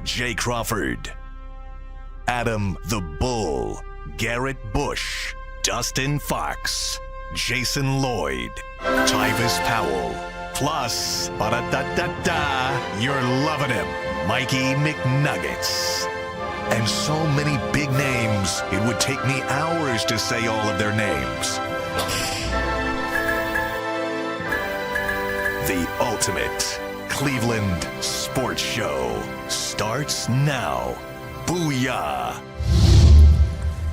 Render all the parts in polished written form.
Jay Crawford, Adam the Bull, Garrett Bush, Dustin Fox, Jason Lloyd, Tyvis Powell, plus, ba-da-da-da-da, you're loving him, Mikey McNuggets. And so many big names, it would take me hours to say all of their names. The ultimate Cleveland sports show starts now. Booyah!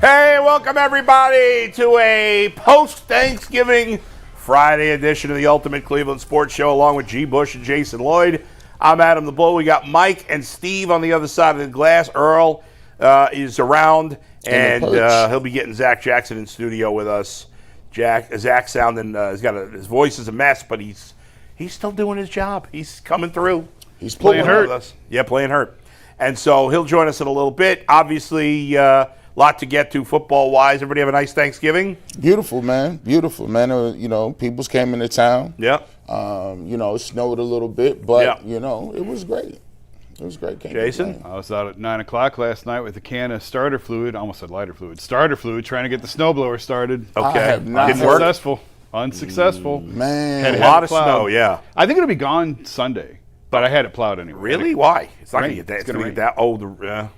Hey, welcome everybody to a post-Thanksgiving Friday edition of the Ultimate Cleveland Sports Show, along with G. Bush and Jason Lloyd. I'm Adam the Bull. We got Mike and Steve on the other side of the glass. Earl is around, and he'll be getting Zac Jackson in studio with us. Zac sounding, his voice is a mess, but he's still doing his job. He's coming through. He's playing hurt. Us. Yeah, playing hurt. And so he'll join us in a little bit. Obviously, lot to get to football-wise. Everybody have a nice Thanksgiving? Beautiful, man. Beautiful, man. Peoples came into town. Yeah. It snowed a little bit, but, it was great. It was great. Jason? I was out at 9 o'clock last night with a can of starter fluid, almost said lighter fluid, starter fluid, trying to get the snowblower started. Okay. Unsuccessful. Man. Had a lot of snow, yeah. I think it'll be gone Sunday, but I had it plowed anyway. Really? Why? It's not going to get that. It's going to be that.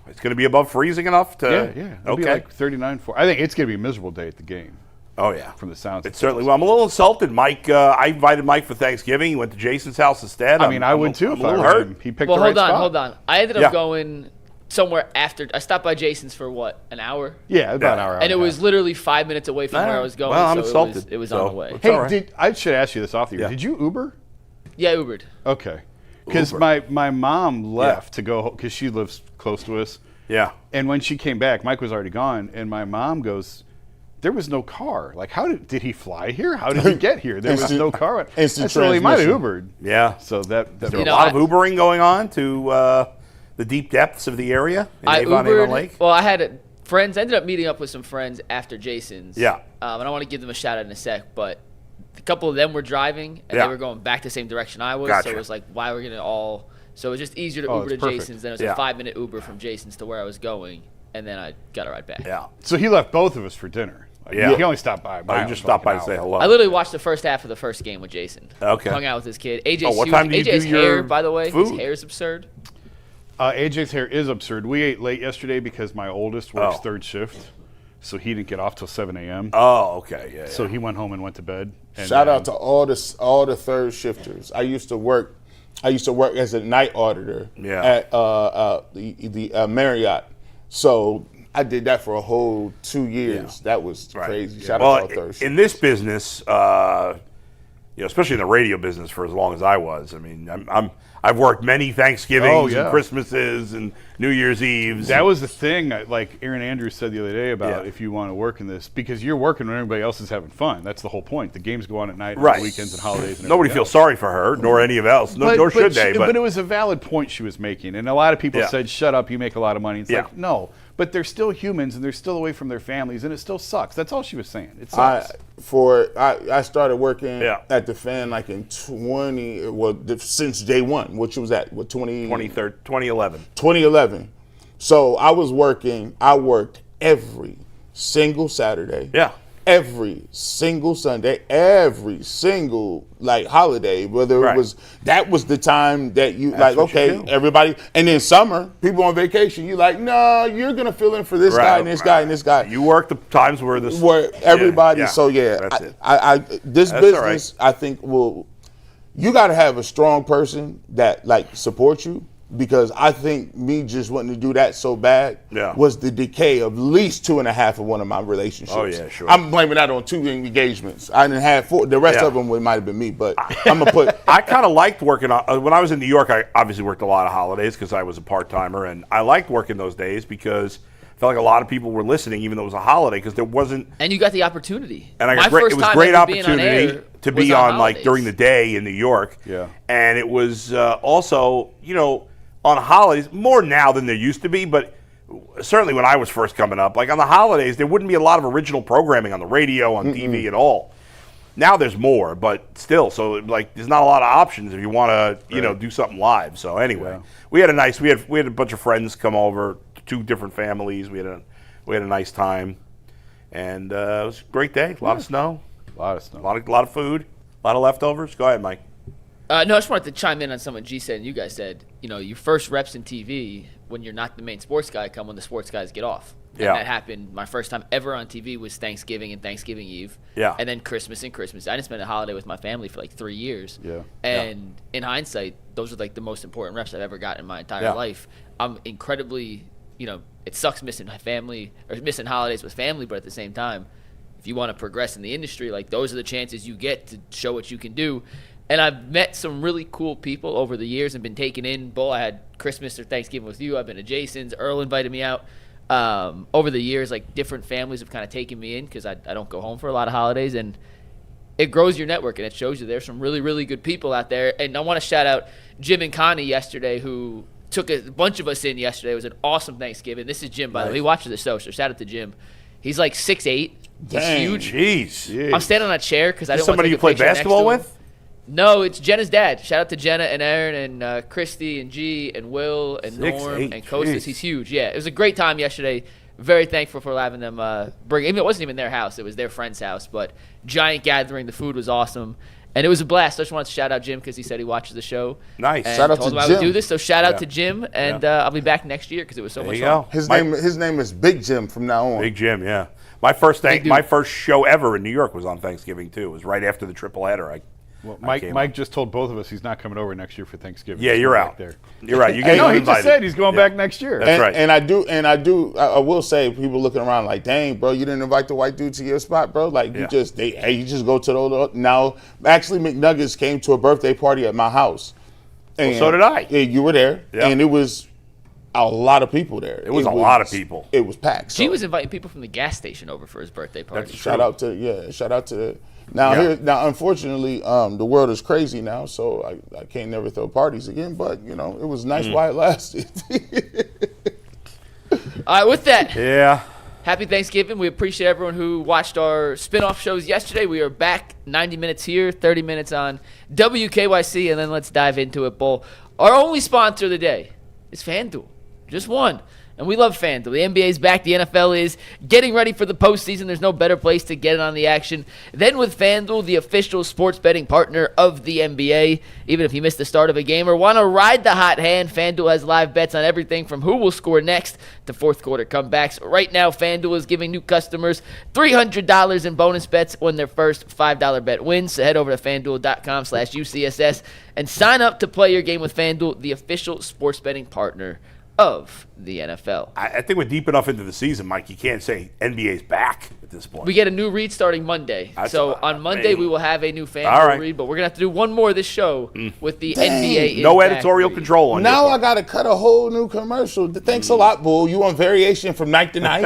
It's going to be above freezing enough to. Yeah. It'll be like 39. I think it's going to be a miserable day at the game. Oh yeah. From the sounds. It's certainly. Well, I'm a little insulted, Mike. I invited Mike for Thanksgiving. He went to Jason's house instead. I would too. I'm a little hurt. He picked the right spot. Hold on. I ended up going somewhere after. I stopped by Jason's for what, an hour? Yeah, about an hour. And it was literally 5 minutes away from where I was going. Well, I'm insulted. It was on the way. Hey, I should ask you this off the air. Did you Uber? Yeah, Ubered. Okay. Because my mom left to go because she lives close to us. Yeah. And when she came back, Mike was already gone, and my mom goes, there was no car. Like, how did he fly here? How did he get here? There was no car. So he might have Ubered. Yeah. So that a lot of Ubering going on to the deep depths of the area in Avon Lake. Well, I had friends. I ended up meeting up with some friends after Jason's. Yeah. And I want to give them a shout out in a sec, but a couple of them were driving, and they were going back the same direction I was. Gotcha. So it was like, why we're going to all – so it was just easier to Uber to Jason's. Then it was a 5-minute Uber from Jason's to where I was going, and then I got a ride back. Yeah. So he left both of us for dinner. He only stopped by. You just stopped by to say hello. I literally watched the first half of the first game with Jason. Okay. Hung out with his kid. What time do you AJ's do your hair, by the way, food? his hair is absurd. AJ's hair is absurd. We ate late yesterday because my oldest works third shift, so he didn't get off till 7 a.m. Oh, okay. Yeah. So he went home and went to bed. Shout out to all the third shifters. I used to work as a night auditor at the Marriott. So I did that for a whole 2 years. That was crazy. Shout out to all third shifters. In this business, especially in the radio business for as long as I was, I mean, I've worked many Thanksgivings and Christmases and New Year's Eves. That was the thing, like Aaron Andrews said the other day about if you want to work in this, because you're working when everybody else is having fun. That's the whole point. The games go on at night, on weekends and holidays. And nobody feels sorry for her, nor any of else, nor should they. But it was a valid point she was making, and a lot of people said, "Shut up, you make a lot of money." It's like, no. But they're still humans, and they're still away from their families, and it still sucks. That's all she was saying. It sucks. I started working at the Fan like in since day one, which was at 2011. 2011. So I worked every single Saturday. Yeah. Every single Sunday, every single holiday, whether it was that was the time that you everybody, and then summer, people on vacation, you no, you're gonna fill in for this guy and this guy and this guy. You work the times where everybody. Yeah. So that's it. This business, I think you got to have a strong person that supports you. Because I think me just wanting to do that so bad was the decay of at least 2.5 of one of my relationships. Oh, yeah, sure. I'm blaming that on 2 engagements. I didn't have 4. The rest of them might have been me, but I'm going to put. I kind of liked working when I was in New York. I obviously worked a lot of holidays because I was a part-timer, and I liked working those days because I felt like a lot of people were listening, even though it was a holiday, because there wasn't. And you got the opportunity. And it was a great opportunity to be on during the day in New York. Yeah. And it was also, on holidays, more now than there used to be, but certainly when I was first coming up, on the holidays, there wouldn't be a lot of original programming on the radio, on TV at all. Now there's more, but still, so like there's not a lot of options if you want to, do something live. So anyway, we had a bunch of friends come over, 2 different families. We had a nice time, and it was a great day. A lot of snow, a lot of food, a lot of leftovers. Go ahead, Mike. No, I just wanted to chime in on something G said and you guys said. Your first reps in TV when you're not the main sports guy come when the sports guys get off. And that happened. My first time ever on TV was Thanksgiving and Thanksgiving Eve. Yeah. And then Christmas and Christmas. I didn't spend a holiday with my family for like 3 years. Yeah. And in hindsight, those are like the most important reps I've ever gotten in my entire life. I'm incredibly, it sucks missing family or missing holidays with family, but at the same time, if you want to progress in the industry, like those are the chances you get to show what you can do. And I've met some really cool people over the years and been taken in. Bull, I had Christmas or Thanksgiving with you. I've been to Jason's. Earl invited me out. Over the years, like different families have kind of taken me in because I don't go home for a lot of holidays. And it grows your network and it shows you there's some really, really good people out there. And I want to shout out Jim and Connie yesterday who took a bunch of us in yesterday. It was an awesome Thanksgiving. This is Jim, by the way. He watches the show, so shout out to Jim. He's like 6'8". Dang, he's huge. Jeez. I'm standing on a chair because I don't want to somebody you play basketball with? No, it's Jenna's dad. Shout out to Jenna and Aaron and Christy and G and Will and Norm and Kostas. He's huge. Yeah, it was a great time yesterday. Very thankful for having them bring. Even it wasn't even their house; it was their friend's house. But giant gathering. The food was awesome, and it was a blast. I just wanted to shout out Jim because he said he watches the show. Nice. And shout out told to him Jim. I would do this. So shout out to Jim, and I'll be back next year because it was so much fun. His name is Big Jim from now on. Big Jim, yeah. My first show ever in New York was on Thanksgiving too. It was right after the triple header. Well, Mike just told both of us he's not coming over next year for Thanksgiving. Yeah, you're out there. You're right. You get invited. He just said he's going back next year. That's right. And I will say, people looking around like, dang, bro, you didn't invite the white dude to your spot, bro. Like you just go to the now. Actually, McNuggets came to a birthday party at my house. And well, so did I. Yeah, you were there, and it was a lot of people there. It was a lot of people. It was packed. He was inviting people from the gas station over for his birthday party. Shout out to. Now, unfortunately, the world is crazy now, so I can't never throw parties again. But it was nice while it lasted. All right, with that, happy Thanksgiving. We appreciate everyone who watched our spin-off shows yesterday. We are back 90 minutes here, 30 minutes on WKYC, and then let's dive into it, Bull. Our only sponsor of the day is FanDuel, just one. And we love FanDuel. The NBA is back. The NFL is getting ready for the postseason. There's no better place to get in on the action than with FanDuel, the official sports betting partner of the NBA. Even if you missed the start of a game or want to ride the hot hand, FanDuel has live bets on everything from who will score next to fourth quarter comebacks. Right now, FanDuel is giving new customers $300 in bonus bets when their first $5 bet wins. So head over to FanDuel.com/UCSS and sign up to play your game with FanDuel, the official sports betting partner of the NFL. I think we're deep enough into the season, Mike. You can't say NBA's back at this point. We get a new read starting Monday. On Monday, we will have a new FanDuel read, but we're going to have to do one more this show with the NBA. No editorial control on now I got to cut a whole new commercial. Thanks a lot, Bull. You want variation from night to night?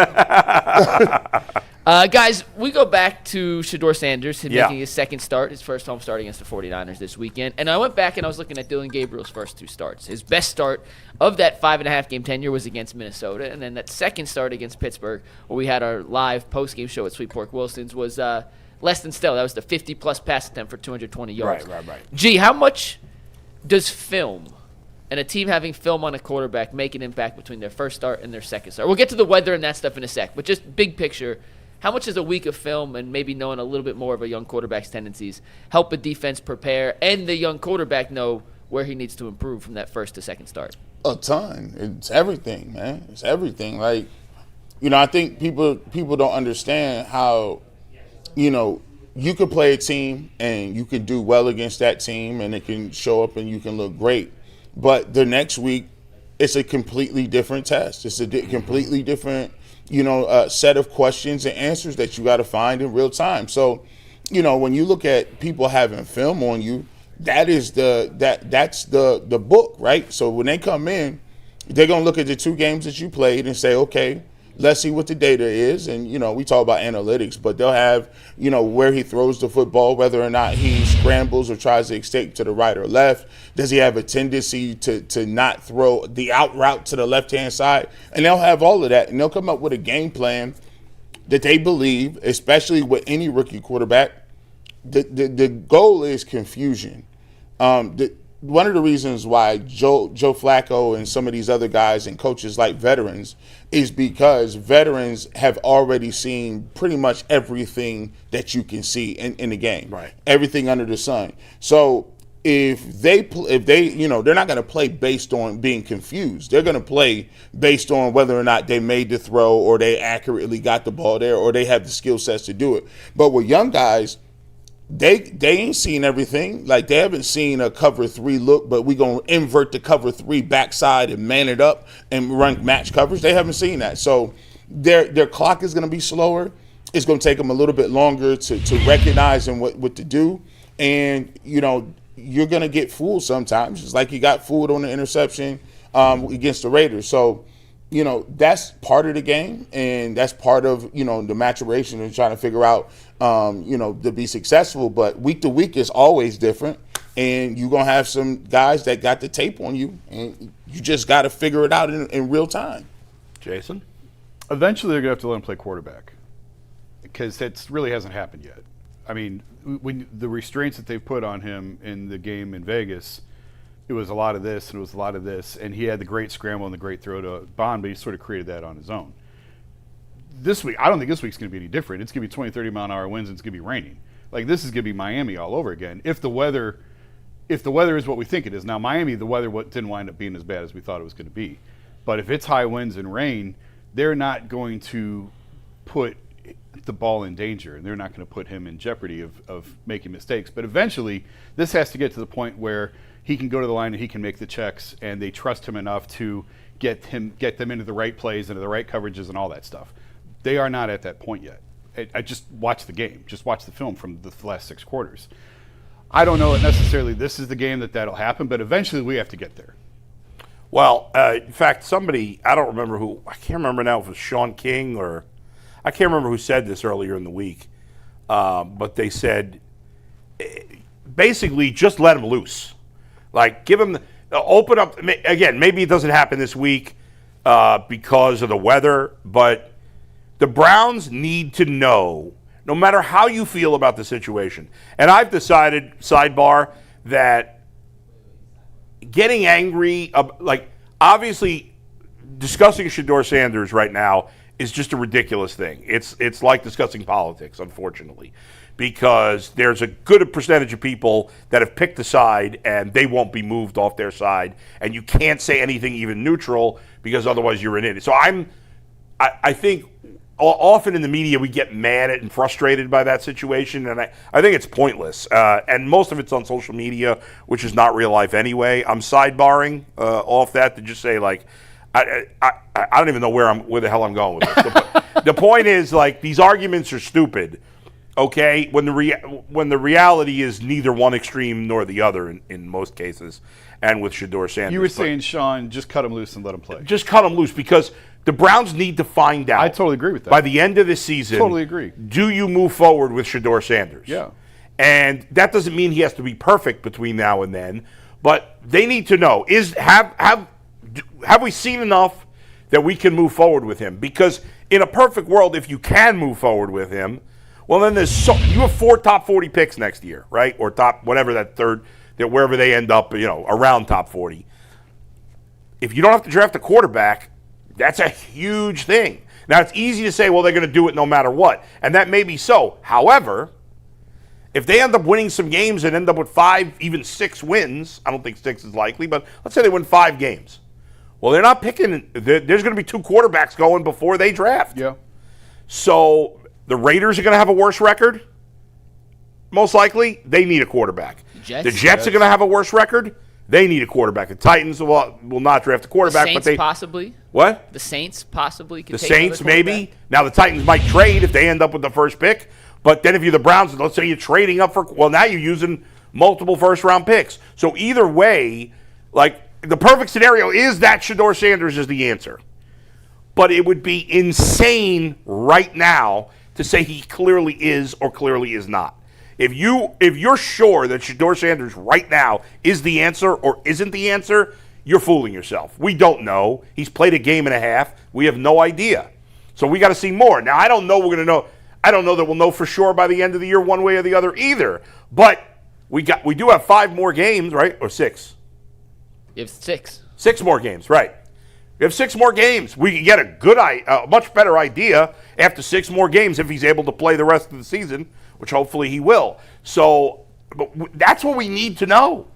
Guys, we go back to Shedeur Sanders making his second start, his first home start against the 49ers this weekend. And I went back and I was looking at Dylan Gabriel's first 2 starts. His best start of that 5.5 game tenure was against Minnesota. And then that second start against Pittsburgh, where we had our live post-game show at Sweet Pork Wilson's, was less than stellar. That was the 50-plus pass attempt for 220 yards. Right. Gee, how much does film and a team having film on a quarterback make an impact between their first start and their second start? We'll get to the weather and that stuff in a sec, but just big picture, how much does a week of film and maybe knowing a little bit more of a young quarterback's tendencies help a defense prepare and the young quarterback know where he needs to improve from that first to second start? A ton. It's everything, man. It's everything. Like, I think people don't understand how, you could play a team and you can do well against that team and it can show up and you can look great. But the next week, it's a completely different test. It's a completely different set of questions and answers that you got to find in real time. So, when you look at people having film on you, that's the book, right? So when they come in, they're going to look at the 2 games that you played and say, okay, let's see what the data is. And, we talk about analytics, but they'll have, where he throws the football, whether or not he scrambles or tries to escape to the right or left. Does he have a tendency to not throw the out route to the left-hand side? And they'll have all of that. And they'll come up with a game plan that they believe, especially with any rookie quarterback, the goal is confusion. One of the reasons why Joe Flacco and some of these other guys and coaches like veterans is because veterans have already seen pretty much everything that you can see in the game, right? Everything under the sun. So if they they're not going to play based on being confused. They're going to play based on whether or not they made the throw or they accurately got the ball there or they have the skill sets to do it. But with young guys, they ain't seen everything. Like, they haven't seen a cover 3 look, but we gonna invert the cover 3 backside and man it up and run match coverage. They haven't seen that. So their clock is gonna be slower. It's gonna take them a little bit longer to recognize and what to do. And, you're gonna get fooled sometimes. It's like you got fooled on the interception against the Raiders. So, that's part of the game, and that's part of, the maturation and trying to figure out, to be successful. But week to week is always different, and you're going to have some guys that got the tape on you, and you just got to figure it out in real time. Jason? Eventually, they're going to have to let him play quarterback, because it really hasn't happened yet. I mean, when the restraints that they've put on him in the game in Vegas, it was a lot of this, and it was a lot of this, and he had the great scramble and the great throw to Bond, but he sort of created that on his own. This week, I don't think this week's going to be any different. It's going to be 20, 30-mile-an-hour winds, and it's going to be raining. Like, this is going to be Miami all over again. If the weather is what we think it is. Now, Miami, the weather didn't wind up being as bad as we thought it was going to be. But if it's high winds and rain, they're not going to put the ball in danger, and they're not going to put him in jeopardy of making mistakes. But eventually, this has to get to the point where he can go to the line and he can make the checks, and they trust him enough to get them into the right plays, into the right coverages, and all that stuff. They are not at that point yet. I just watched the game. Just watch the film from the last 6 quarters. I don't know that necessarily this is the game that'll happen, but eventually we have to get there. Well, in fact, somebody, I don't remember who, I can't remember now if it was Sean King or, I can't remember who said this earlier in the week, but they said, basically, just let him loose. Like, give him, open up, again, maybe it doesn't happen this week because of the weather, but the Browns need to know, no matter how you feel about the situation, and I've decided, sidebar, that getting angry, like, obviously, discussing Shedeur Sanders right now is just a ridiculous thing. It's like discussing politics, unfortunately, because there's a good percentage of people that have picked a side and they won't be moved off their side, and you can't say anything even neutral because otherwise you're an idiot. So I think often in the media we get mad at and frustrated by that situation, and I think it's pointless. And most of it's on social media, which is not real life anyway. I'm sidebarring off that to just say, like, I don't even know where the hell I'm going with this. The point is, like, these arguments are stupid. Okay, when the reality is neither one extreme nor the other in most cases, and with Shedeur Sanders. You were saying, Sean, just cut him loose and let him play. Just cut him loose, because the Browns need to find out. I totally agree with that. By the end of this season, totally agree. Do you move forward with Shedeur Sanders? Yeah. And that doesn't mean he has to be perfect between now and then, but they need to know, have we seen enough that we can move forward with him? Because in a perfect world, if you can move forward with him, well, then you have 4 top 40 picks next year, right? Or top, whatever that third, that wherever they end up, around top 40. If you don't have to draft a quarterback, that's a huge thing. Now, it's easy to say, well, they're going to do it no matter what. And that may be so. However, if they end up winning some games and end up with 5, even 6 wins, I don't think 6 is likely, but let's say they win 5 games. Well, they're not picking, there's going to be 2 quarterbacks going before they draft. Yeah. So the Raiders are going to have a worse record. Most likely, they need a quarterback. The Jets are going to have a worse record. They need a quarterback. The Titans will not draft a quarterback. The Saints but possibly. What? The Saints possibly. The Saints maybe. Now the Titans might trade if they end up with the first pick. But then if you're the Browns, let's say you're trading up for, well, now you're using multiple first-round picks. So either way, like, the perfect scenario is that Shedeur Sanders is the answer. But it would be insane right now to say he clearly is or clearly is not. If you're sure that Shedeur Sanders right now is the answer or isn't the answer, you're fooling yourself. We don't know. He's played a game and a half. We have no idea. So we got to see more. Now, I don't know we're going to know. I don't know that we'll know for sure by the end of the year one way or the other either. But we do have 5 more games, right? Or 6? You have 6. 6 more games, right. We have 6 more games. We can get a much better idea after 6 more games if he's able to play the rest of the season, which hopefully he will. So that's what we need to know.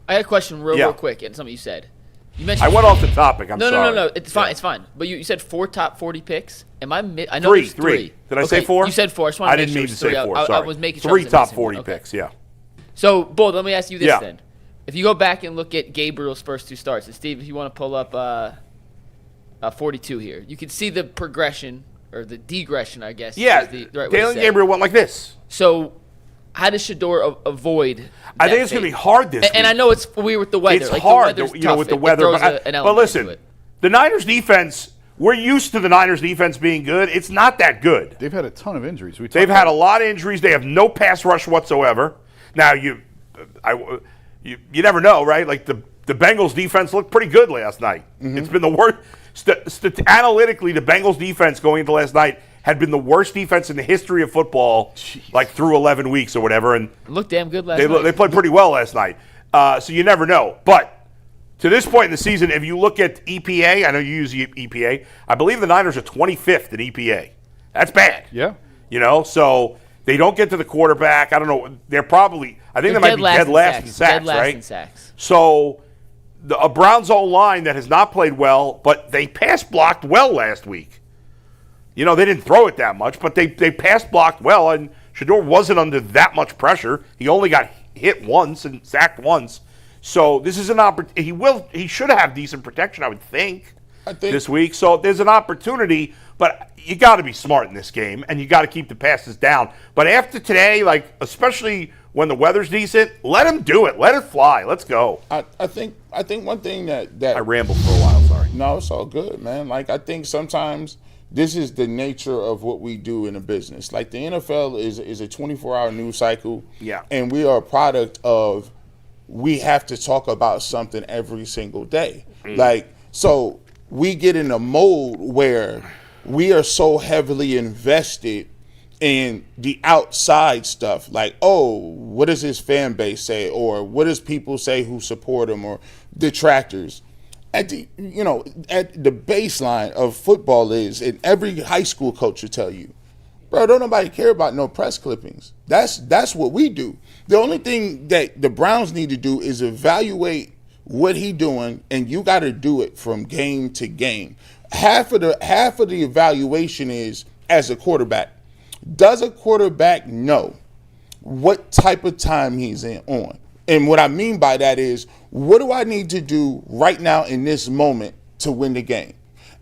I had a question real quick, and something you said. You mentioned I went off the topic. I'm sorry. No. It's fine. It's fine. But you said 4 top 40 picks. I know 3. there's 3. Did I say 4? You said 4. I didn't mean to say 4. Sorry. I was making sure. 3 top 40 picks. Yeah. So, Bull, let me ask you this then. If you go back and look at Gabriel's first 2 starts, and Steve, if you want to pull up 42 here, you can see the progression or the degression, I guess. Yeah. Is the right way to Dalen say Gabriel went like this. So, how does Shedeur avoid? I think it's going to be hard this week. And I know it's weird with the weather. It's like hard, the weather's tough. with the weather. But listen, the Niners defense. We're used to the Niners defense being good. It's not that good. They've had a ton of injuries. They've had a lot of injuries. They have no pass rush whatsoever. Now you never know, right? Like the Bengals defense looked pretty good last night. Mm-hmm. It's been the worst. Analytically, the Bengals defense going into last night had been the worst defense in the history of football, like through 11 weeks or whatever. And it looked damn good last night. They played pretty well last night. So you never know. But to this point in the season, if you look at EPA, I know you use EPA. I believe the Niners are 25th in EPA. That's bad. Yeah. So they don't get to the quarterback. I don't know. I think they might be dead last in sacks, right? In sacks. So a Browns O-line that has not played well, but they pass blocked well last week. They didn't throw it that much, but they pass blocked well, and Shedeur wasn't under that much pressure. He only got hit once and sacked once. So this is an opportunity. He should have decent protection, I would think, this week. So there's an opportunity, but you got to be smart in this game, and you got to keep the passes down. But after today, like especially when the weather's decent, let him do it. Let it fly. Let's go. I think one thing that I rambled for a while. Sorry. No, it's all good, man. Like I think sometimes this is the nature of what we do in a business. Like the NFL is a 24-hour news cycle. Yeah. And we are a product of we have to talk about something every single day. Like, so we get in a mode where we are so heavily invested in the outside stuff. Like, oh, what does his fan base say? Or what does people say who support him or detractors? At the baseline of football is, and every high school coach will tell you, bro, don't nobody care about no press clippings. That's what we do. The only thing that the Browns need to do is evaluate what he doing, and you got to do it from game to game. Half of the evaluation is as a quarterback. Does a quarterback know what type of time he's on? And what I mean by that is, what do I need to do right now in this moment to win the game?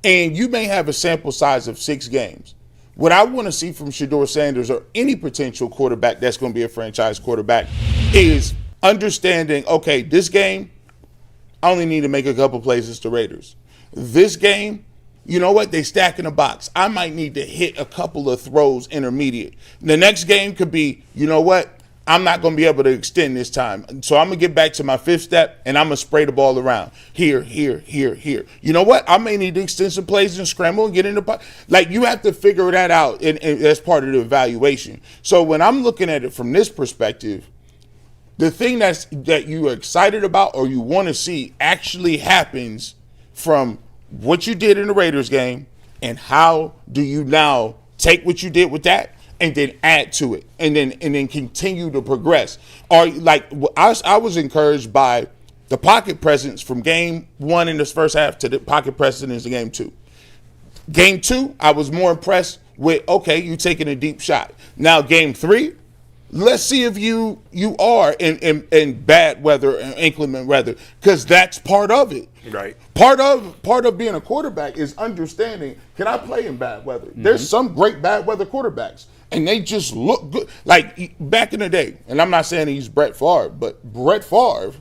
And you may have a sample size of 6 games. What I want to see from Shedeur Sanders or any potential quarterback that's going to be a franchise quarterback is understanding, okay, this game, I only need to make a couple plays against the Raiders. This game, you know what? They stack in a box. I might need to hit a couple of throws intermediate. The next game could be, you know what? I'm not going to be able to extend this time. So I'm going to get back to my 5th step, and I'm going to spray the ball around. Here. You know what? I may need to extend some plays and scramble and get in the pocket. Like, you have to figure that out, and that's part of the evaluation. So when I'm looking at it from this perspective, the thing that you are excited about or you want to see actually happens from what you did in the Raiders game, and how do you now take what you did with that and then add to it, and then continue to progress. Or like I was encouraged by the pocket presence from game 1 in this first half to the pocket presence in game 2. Game 2, I was more impressed with, okay, you taking a deep shot. Now game 3, let's see if you are in bad weather and inclement weather, because that's part of it. Right. Part of being a quarterback is understanding, can I play in bad weather? Mm-hmm. There's some great bad weather quarterbacks, and they just look good. Like back in the day, and I'm not saying he's Brett Favre, but Brett Favre,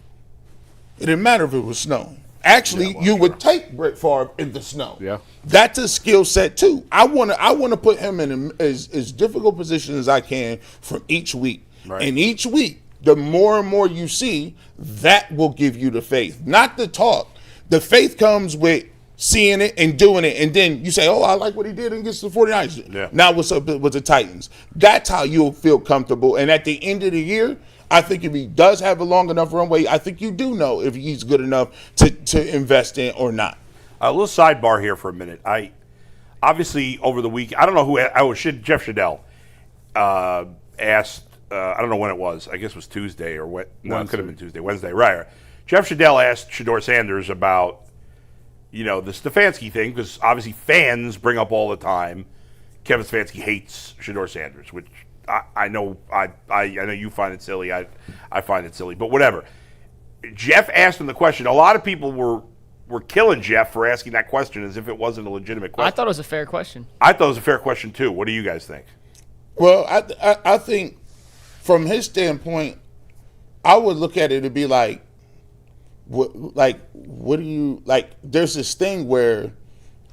it didn't matter if it was snow. Actually, you would take Brett Favre in the snow. Yeah. That's a skill set too. I want to put him in as difficult position as I can from each week. Right. And each week, the more and more you see, that will give you the faith, not the talk. The faith comes with seeing it and doing it, and then you say, oh, I like what he did against the 49ers. Yeah. Now what's up with the Titans? That's how you'll feel comfortable. And at the end of the year, I think if he does have a long enough runway, I think you do know if he's good enough to invest in or not. A little sidebar here for a minute. Obviously over the week, I don't know who. Jeff Shedeur asked. I don't know when it was. I guess it was Tuesday or what? No, it could have been Tuesday, Wednesday. Right. Jeff Shedeur asked Shedeur Sanders about the Stefanski thing, because obviously fans bring up all the time. Kevin Stefanski hates Shedeur Sanders, which I know. I know you find it silly. I find it silly, but whatever. Jeff asked him the question. A lot of people were killing Jeff for asking that question as if it wasn't a legitimate question. I thought it was a fair question. I thought it was a fair question too. What do you guys think? Well, I think from his standpoint, I would look at it to be like, what do you like? There's this thing where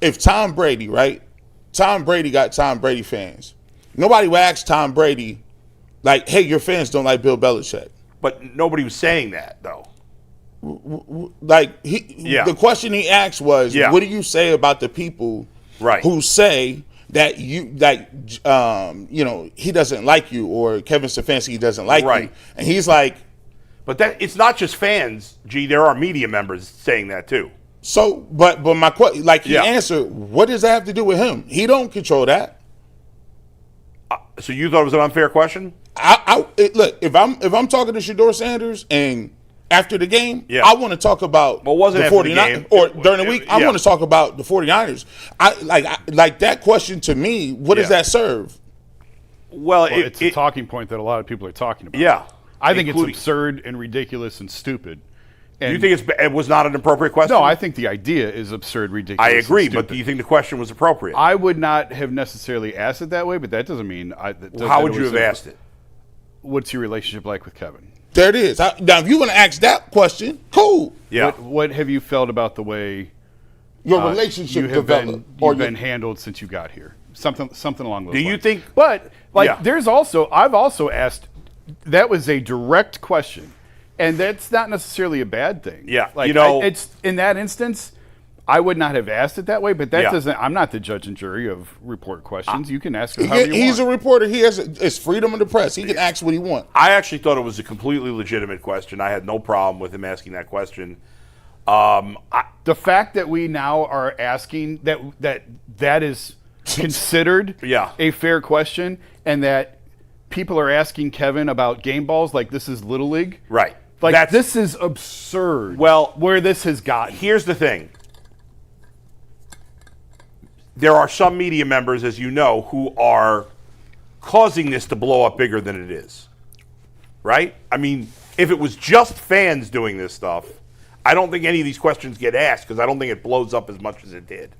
if Tom Brady, right? Tom Brady got Tom Brady fans. Nobody would ask Tom Brady, like, hey, your fans don't like Bill Belichick. But nobody was saying that, though. Like, the question he asked was, what do you say about the people who say that he doesn't like you, or Kevin Stefanski doesn't like you? And he's like, but that it's not just fans. Gee, there are media members saying that too. So, but my question, he answered, what does that have to do with him? He don't control that. So you thought it was an unfair question? Look, if I'm talking to Shedeur Sanders and after the game, I want to talk about the 49ers, or during the week, I want to talk about the 49ers. I that question to me, what does that serve? Well, it's a talking point that a lot of people are talking about. Yeah. I think it's absurd and ridiculous and stupid. And you think it was not an appropriate question? No, I think the idea is absurd, ridiculous. I agree, but do you think the question was appropriate? I would not have necessarily asked it that way, but that doesn't mean. How would you have asked it? What's your relationship like with Kevin? There it is. Now, if you want to ask that question, cool. Yeah. What have you felt about the way your relationship you've been handled since you got here? Something along those lines. Do you think? But there's also I've also asked. That was a direct question, and that's not necessarily a bad thing. Yeah, it's in that instance, I would not have asked it that way. But that doesn't. I'm not the judge and jury of report questions. You can ask however you want. He's a reporter. He has it's freedom of the press. He can ask what he wants. I actually thought it was a completely legitimate question. I had no problem with him asking that question. The fact that we now are asking that is considered a fair question, and that people are asking Kevin about game balls like this is Little League. Right. This is absurd. Well, where this has gotten. Here's the thing. There are some media members, as you know, who are causing this to blow up bigger than it is. Right? I mean, if it was just fans doing this stuff, I don't think any of these questions get asked, because I don't think it blows up as much as it did.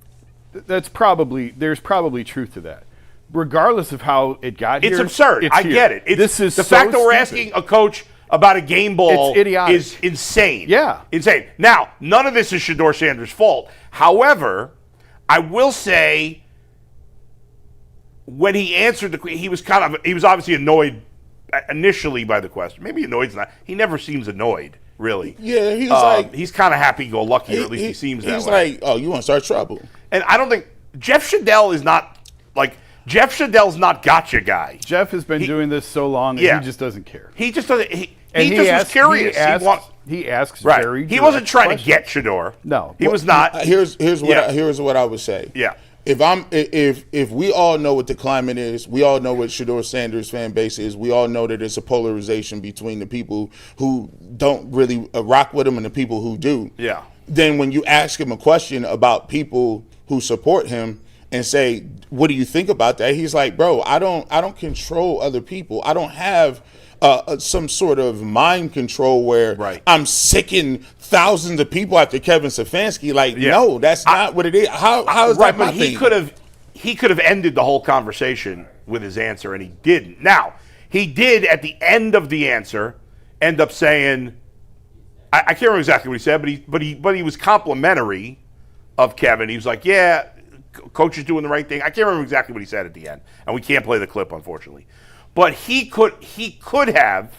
There's probably truth to that. Regardless of how it got here. It's absurd. I get it. This is the fact that we're asking a coach about a game ball is insane. Yeah. Insane. Now, none of this is Shedeur Sanders' fault. However, I will say when he answered he was obviously annoyed initially by the question. Maybe annoyed's not. He never seems annoyed, really. Yeah, he's kind of happy-go-lucky, or at least he seems that way. He's like, oh, you want to start trouble. And I don't think Jeff Shedeur is not Jeff Shedeur's not gotcha guy. Jeff has been doing this so long that he just doesn't care. He just doesn't. He was curious. He asks right. very. He wasn't trying questions. to get Shedeur. No, he was not. Here's what I would say. Yeah. If we all know what the climate is, we all know what Shedeur Sanders' fan base is. We all know that it's a polarization between the people who don't really rock with him and the people who do. Yeah. Then when you ask him a question about people who support him and say, what do you think about that? He's like, bro, I don't control other people. I don't have some sort of mind control where I'm sicking thousands of people after Kevin Stefanski. No, that's not what it is. How is that my thing? He could have ended the whole conversation with his answer, and he didn't. Now, he did at the end of the answer end up saying, I can't remember exactly what he said, but he was complimentary of Kevin. He was like, yeah, coach is doing the right thing. I can't remember exactly what he said at the end, and we can't play the clip, unfortunately. But he could have,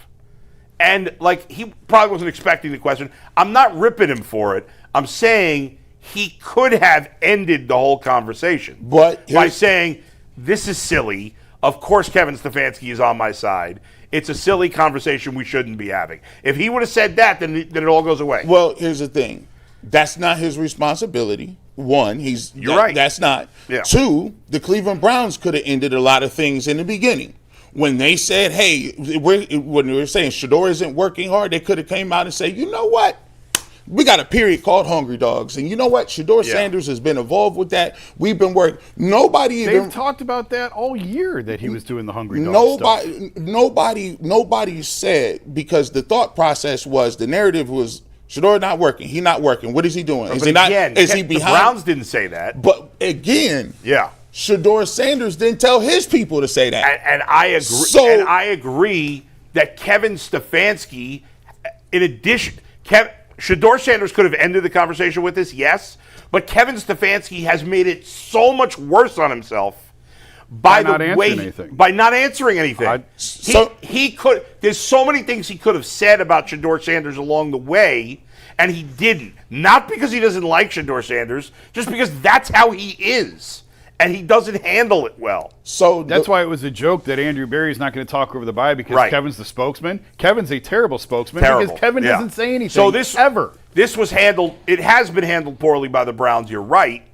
and he probably wasn't expecting the question. I'm not ripping him for it. I'm saying he could have ended the whole conversation by saying, this is silly. Of course Kevin Stefanski is on my side. It's a silly conversation we shouldn't be having. If he would have said that, then it all goes away. Well, here's the thing. That's not his responsibility. One, you're right. That's not. Yeah. Two, the Cleveland Browns could have ended a lot of things in the beginning. When they said, hey, when they were saying Shedeur isn't working hard, they could have came out and said, you know what? We got a period called Hungry Dogs. And you know what? Shedeur Sanders has been involved with that. We've been working. They've talked about that all year, that he was doing the Hungry Dogs stuff. Nobody said, because the thought process was, the narrative was, Shedeur not working. He not working. What is he doing? Is he behind? The Browns didn't say that. But again, Shedeur Sanders didn't tell his people to say that. And I agree. And I agree that Kevin Stefanski, in addition, Shedeur Sanders could have ended the conversation with this, yes, but Kevin Stefanski has made it so much worse on himself by not answering anything. He could. There's so many things he could have said about Shedeur Sanders along the way, and he didn't. Not because he doesn't like Shedeur Sanders, just because that's how he is. And he doesn't handle it well. So that's why it was a joke that Andrew Berry's not going to talk over the bye because Kevin's the spokesman. Kevin's a terrible spokesman because Kevin doesn't say anything. So this was handled. It has been handled poorly by the Browns. You're right.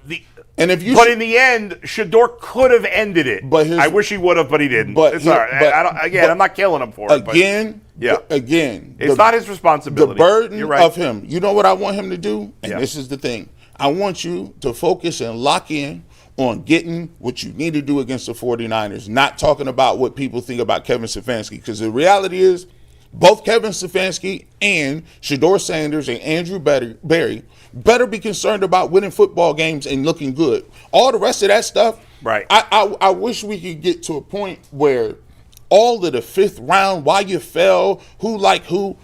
But in the end, Shedeur could have ended it. I wish he would have, but he didn't. It's all right. I'm not killing him for it. Again, it's not his responsibility. The burden of him. You know what I want him to do? And this is the thing. I want you to focus and lock in on getting what you need to do against the 49ers, not talking about what people think about Kevin Stefanski. Because the reality is, both Kevin Stefanski and Shedeur Sanders and Andrew Berry better be concerned about winning football games and looking good. All the rest of that stuff, I wish we could get to a point where all of the fifth round, why you fell, who like who,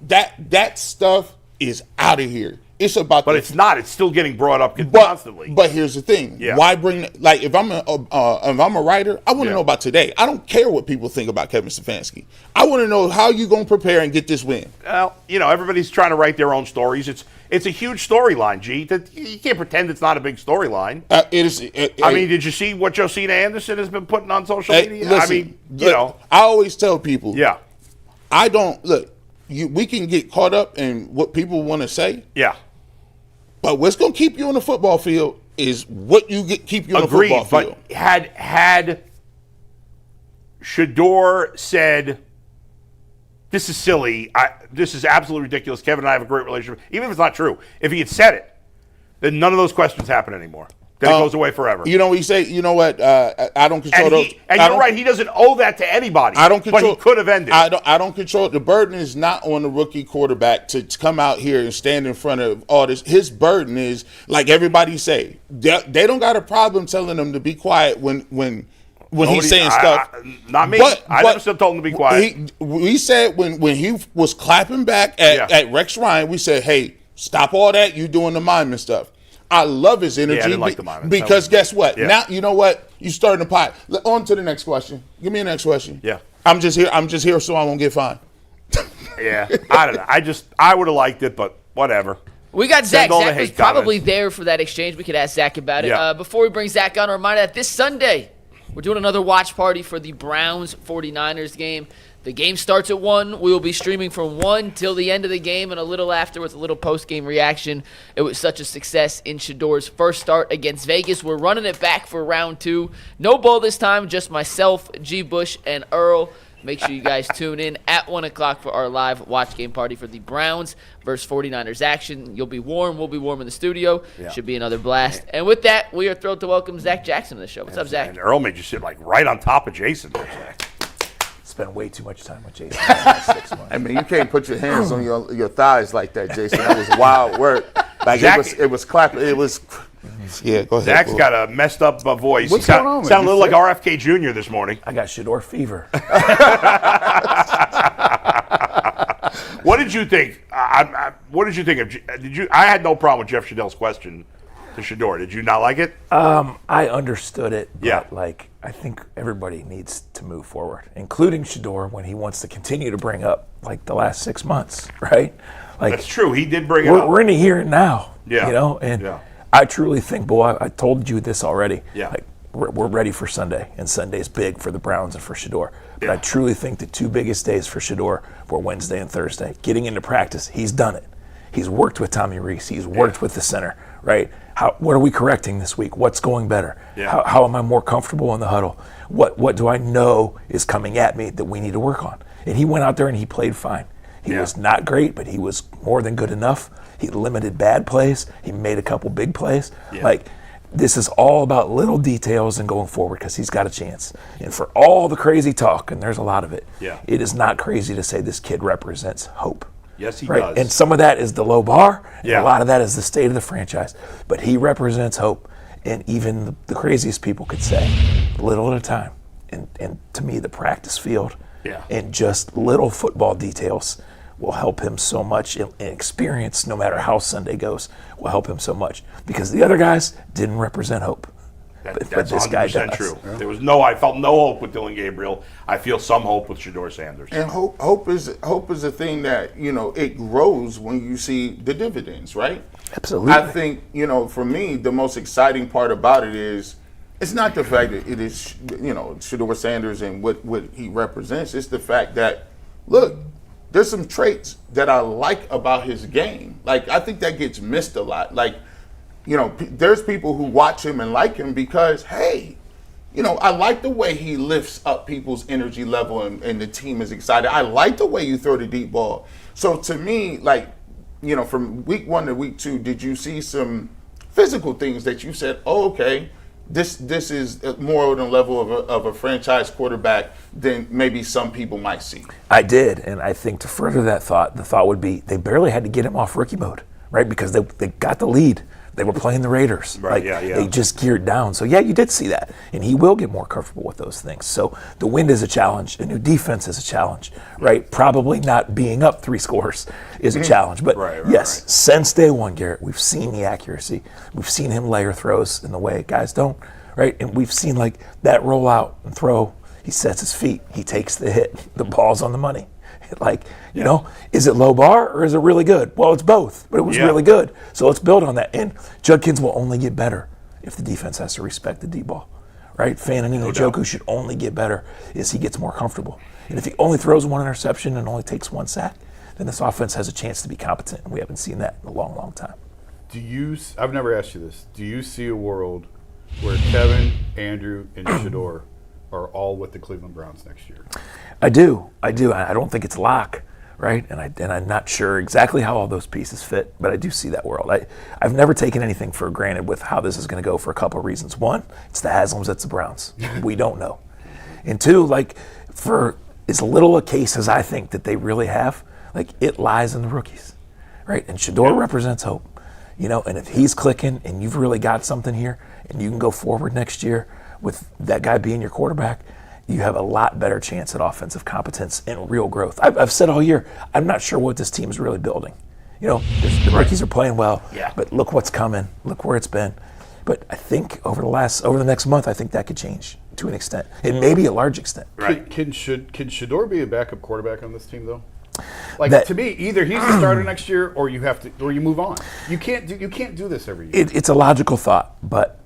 that stuff is out of here. It's about, but it's not. It's still getting brought up constantly. But here's the thing: why bring? Like, if I'm a writer, I want to know about today. I don't care what people think about Kevin Stefanski. I want to know how you gonna prepare and get this win. Well, everybody's trying to write their own stories. It's a huge storyline, G. You can't pretend it's not a big storyline. It is. I mean, did you see what Josina Anderson has been putting on social media? Listen, I always tell people. I don't look. We can get caught up in what people want to say. But what's going to keep you on the football field is what keep you on the football field. But had Shedeur said, this is silly, this is absolutely ridiculous, Kevin and I have a great relationship, even if it's not true, if he had said it, then none of those questions happen anymore. Then it goes away forever. You know what he say? You know what? I don't control those. And you're right. He doesn't owe that to anybody. I don't control. But he could have ended. I don't control. The burden is not on the rookie quarterback to come out here and stand in front of all this. His burden is, like everybody say, they don't got a problem telling him to be quiet when he's saying stuff. Not me. I never still told him to be quiet. We said when he was clapping back at Rex Ryan, we said, hey, stop all that. You doing the miming stuff. I love his energy. I didn't like the miming. Because guess what? Now, you know what? You starting the pot. On to the next question. Give me a next question. I'm just here so I won't get fined. I don't know. I would have liked it, but whatever. We got Zach. Zach was probably there for that exchange. We could ask Zach about it. Before we bring Zach on, a reminder that this Sunday, we're doing another watch party for the Browns-49ers game. The game starts at 1. We will be streaming from 1 till the end of the game and a little after with a little post-game reaction. It was such a success in Shedeur's first start against Vegas. We're running it back for round 2. No Bull this time, just myself, G. Bush, and Earl. Make sure you guys tune in at 1 o'clock for our live watch game party for the Browns versus 49ers action. You'll be warm. We'll be warm in the studio. Should be another blast. And with that, we are thrilled to welcome Zac Jackson to the show. What's up, Zach? And Earl made you sit right on top of Jason for a sec. Spent way too much time with Jason in the last 6 months. I mean, you can't put your hands on your thighs like that, Jason. That was wild work. Like Zach, it was clapping. It was. Yeah, go ahead. Zach's got a messed up voice. What's going on? Sound a little like RFK Jr. this morning. I got Shedeur fever. What did you think? What did you think of? I had no problem with Jeff Shedell's question to Shedeur. Did you not like it? I understood it. But I think everybody needs to move forward, including Shedeur when he wants to continue to bring up the last 6 months, right? Like, that's true. He did bring it up. We're in the here and now. Yeah. You know, and Yeah. I truly think, boy, I told you this already. Yeah. Like, we're ready for Sunday, and Sunday's big for the Browns and for Shedeur. But Yeah. I truly think the two biggest days for Shedeur were Wednesday and Thursday. Getting into practice, he's done it. He's worked with Tommy Reese. He's worked with the center, right? What are we correcting this week? What's going better? Yeah. How am I more comfortable in the huddle? What do I know is coming at me that we need to work on? And he went out there and he played fine. He was not great, but he was more than good enough. He limited bad plays. He made a couple big plays. Yeah. Like, this is all about little details and going forward because he's got a chance. And for all the crazy talk, and there's a lot of it, it is not crazy to say this kid represents hope. Yes, he right? does. And some of that is the low bar, and Yeah. a lot of that is the state of the franchise. But he represents hope. And even the craziest people could say, little at a time. And to me, the practice field and just little football details will help him so much. And experience, no matter how Sunday goes, will help him so much. Because the other guys didn't represent hope. That's this guy 100% does. true. There was I felt no hope with Dylan Gabriel. I feel some hope with Shedeur Sanders. And hope is a thing that, you know, it grows when you see the dividends, right? Absolutely. I think, you know, for me, the most exciting part about it is it's not the fact that it is, you know, Shedeur Sanders and what he represents. It's the fact that, look, there's some traits that I like about his game. Like, I think that gets missed a lot. Like, you know, there's people who watch him and like him because, hey, you know, I like the way he lifts up people's energy level and the team is excited. I like the way you throw the deep ball. So to me, like, you know, from week 1 to week 2, did you see some physical things that you said, oh, okay, this is more on the level of a franchise quarterback than maybe some people might see? I did, and I think to further that thought, the thought would be they barely had to get him off rookie mode, right? Because they got the lead. They were playing the Raiders. Right, like, they just geared down. So, you did see that. And he will get more comfortable with those things. So, the wind is a challenge. A new defense is a challenge, right? Probably not being up 3 scores is a challenge. But, yes, since day one, Garrett, we've seen the accuracy. We've seen him layer throws in the way guys don't, right? And we've seen, like, that roll out and throw. He sets his feet. He takes the hit. The ball's on the money. Like, you know, is it low bar or is it really good? Well, it's both, but it was really good. So let's build on that. And Judkins will only get better if the defense has to respect the deep ball, right? Fannin and Njoku should only get better as he gets more comfortable. And if he only throws 1 interception and only takes 1 sack, then this offense has a chance to be competent. And we haven't seen that in a long, long time. I've never asked you this. Do you see a world where Kevin, Andrew, and Shedeur are all with the Cleveland Browns next year? I do. I don't think it's lock, right? And I'm not sure exactly how all those pieces fit, but I do see that world. I've never taken anything for granted with how this is going to go for a couple of reasons. 1, it's the Haslams, it's the Browns. We don't know. And 2, like, for as little a case as I think that they really have, like, it lies in the rookies, right? And Shedeur represents hope, you know, and if he's clicking and you've really got something here and you can go forward next year with that guy being your quarterback, you have a lot better chance at offensive competence and real growth. I've said all year, I'm not sure what this team is really building. You know, the rookies are playing well, but look what's coming. Look where it's been. But I think over the next month, I think that could change to an extent, and maybe a large extent. Right? Can Shedeur be a backup quarterback on this team though? Like, to me, either he's the starter next year, or you move on. You can't do this every year. It's a logical thought, but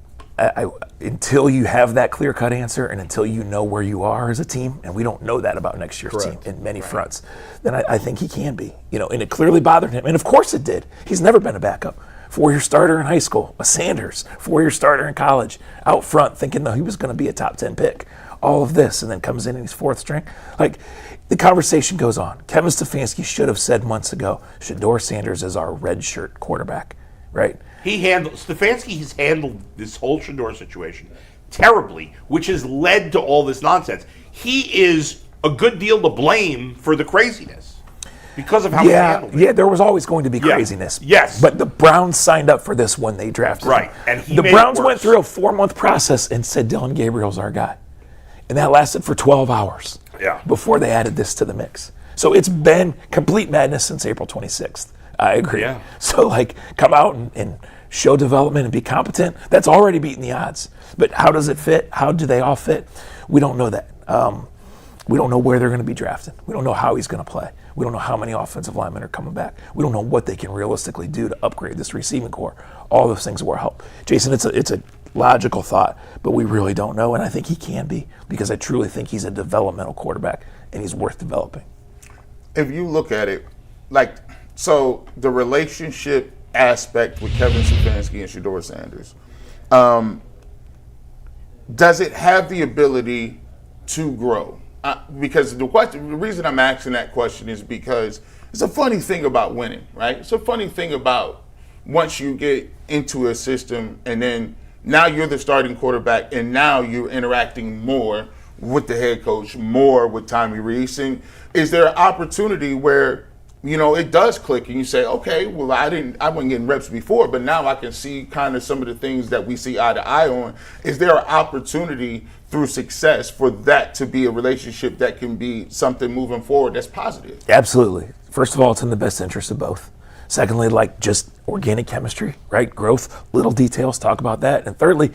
until you have that clear-cut answer and until you know where you are as a team, and we don't know that about next year's team in many fronts, then I think he can be. You know, and it clearly bothered him, and of course it did. He's never been a backup. 4-year starter in high school, a Sanders, 4-year starter in college, out front thinking he was going to be a top 10 pick. All of this, and then comes in and he's 4th string. Like, the conversation goes on. Kevin Stefanski should have said months ago, Shedeur Sanders is our red shirt quarterback, right? Stefanski has handled this whole Shedeur situation terribly, which has led to all this nonsense. He is a good deal to blame for the craziness because of how he handled it. Yeah, there was always going to be craziness. Yes. But the Browns signed up for this when they drafted him. And the Browns went through a 4-month process and said Dylan Gabriel's our guy. And that lasted for 12 hours before they added this to the mix. So it's been complete madness since April 26th. I agree. Yeah. So, like, come out and show development and be competent. That's already beating the odds. But how does it fit? How do they all fit? We don't know that. We don't know where they're going to be drafted. We don't know how he's going to play. We don't know how many offensive linemen are coming back. We don't know what they can realistically do to upgrade this receiving core. All those things will help. Jason, it's a logical thought, but we really don't know, and I think he can be, because I truly think he's a developmental quarterback, and he's worth developing. If you look at it, so the relationship aspect with Kevin Stefanski and Shedeur Sanders, does it have the ability to grow? Because the reason I'm asking that question is because it's a funny thing about winning, right? It's a funny thing about once you get into a system and then now you're the starting quarterback and now you're interacting more with the head coach, more with Tommy Rees. And is there an opportunity where, it does click and you say, okay, well, I wasn't getting reps before, but now I can see kind of some of the things that we see eye to eye on. Is there an opportunity through success for that to be a relationship that can be something moving forward that's positive? Absolutely. First of all, it's in the best interest of both. Secondly, just organic chemistry, right? Growth, little details, talk about that. And thirdly,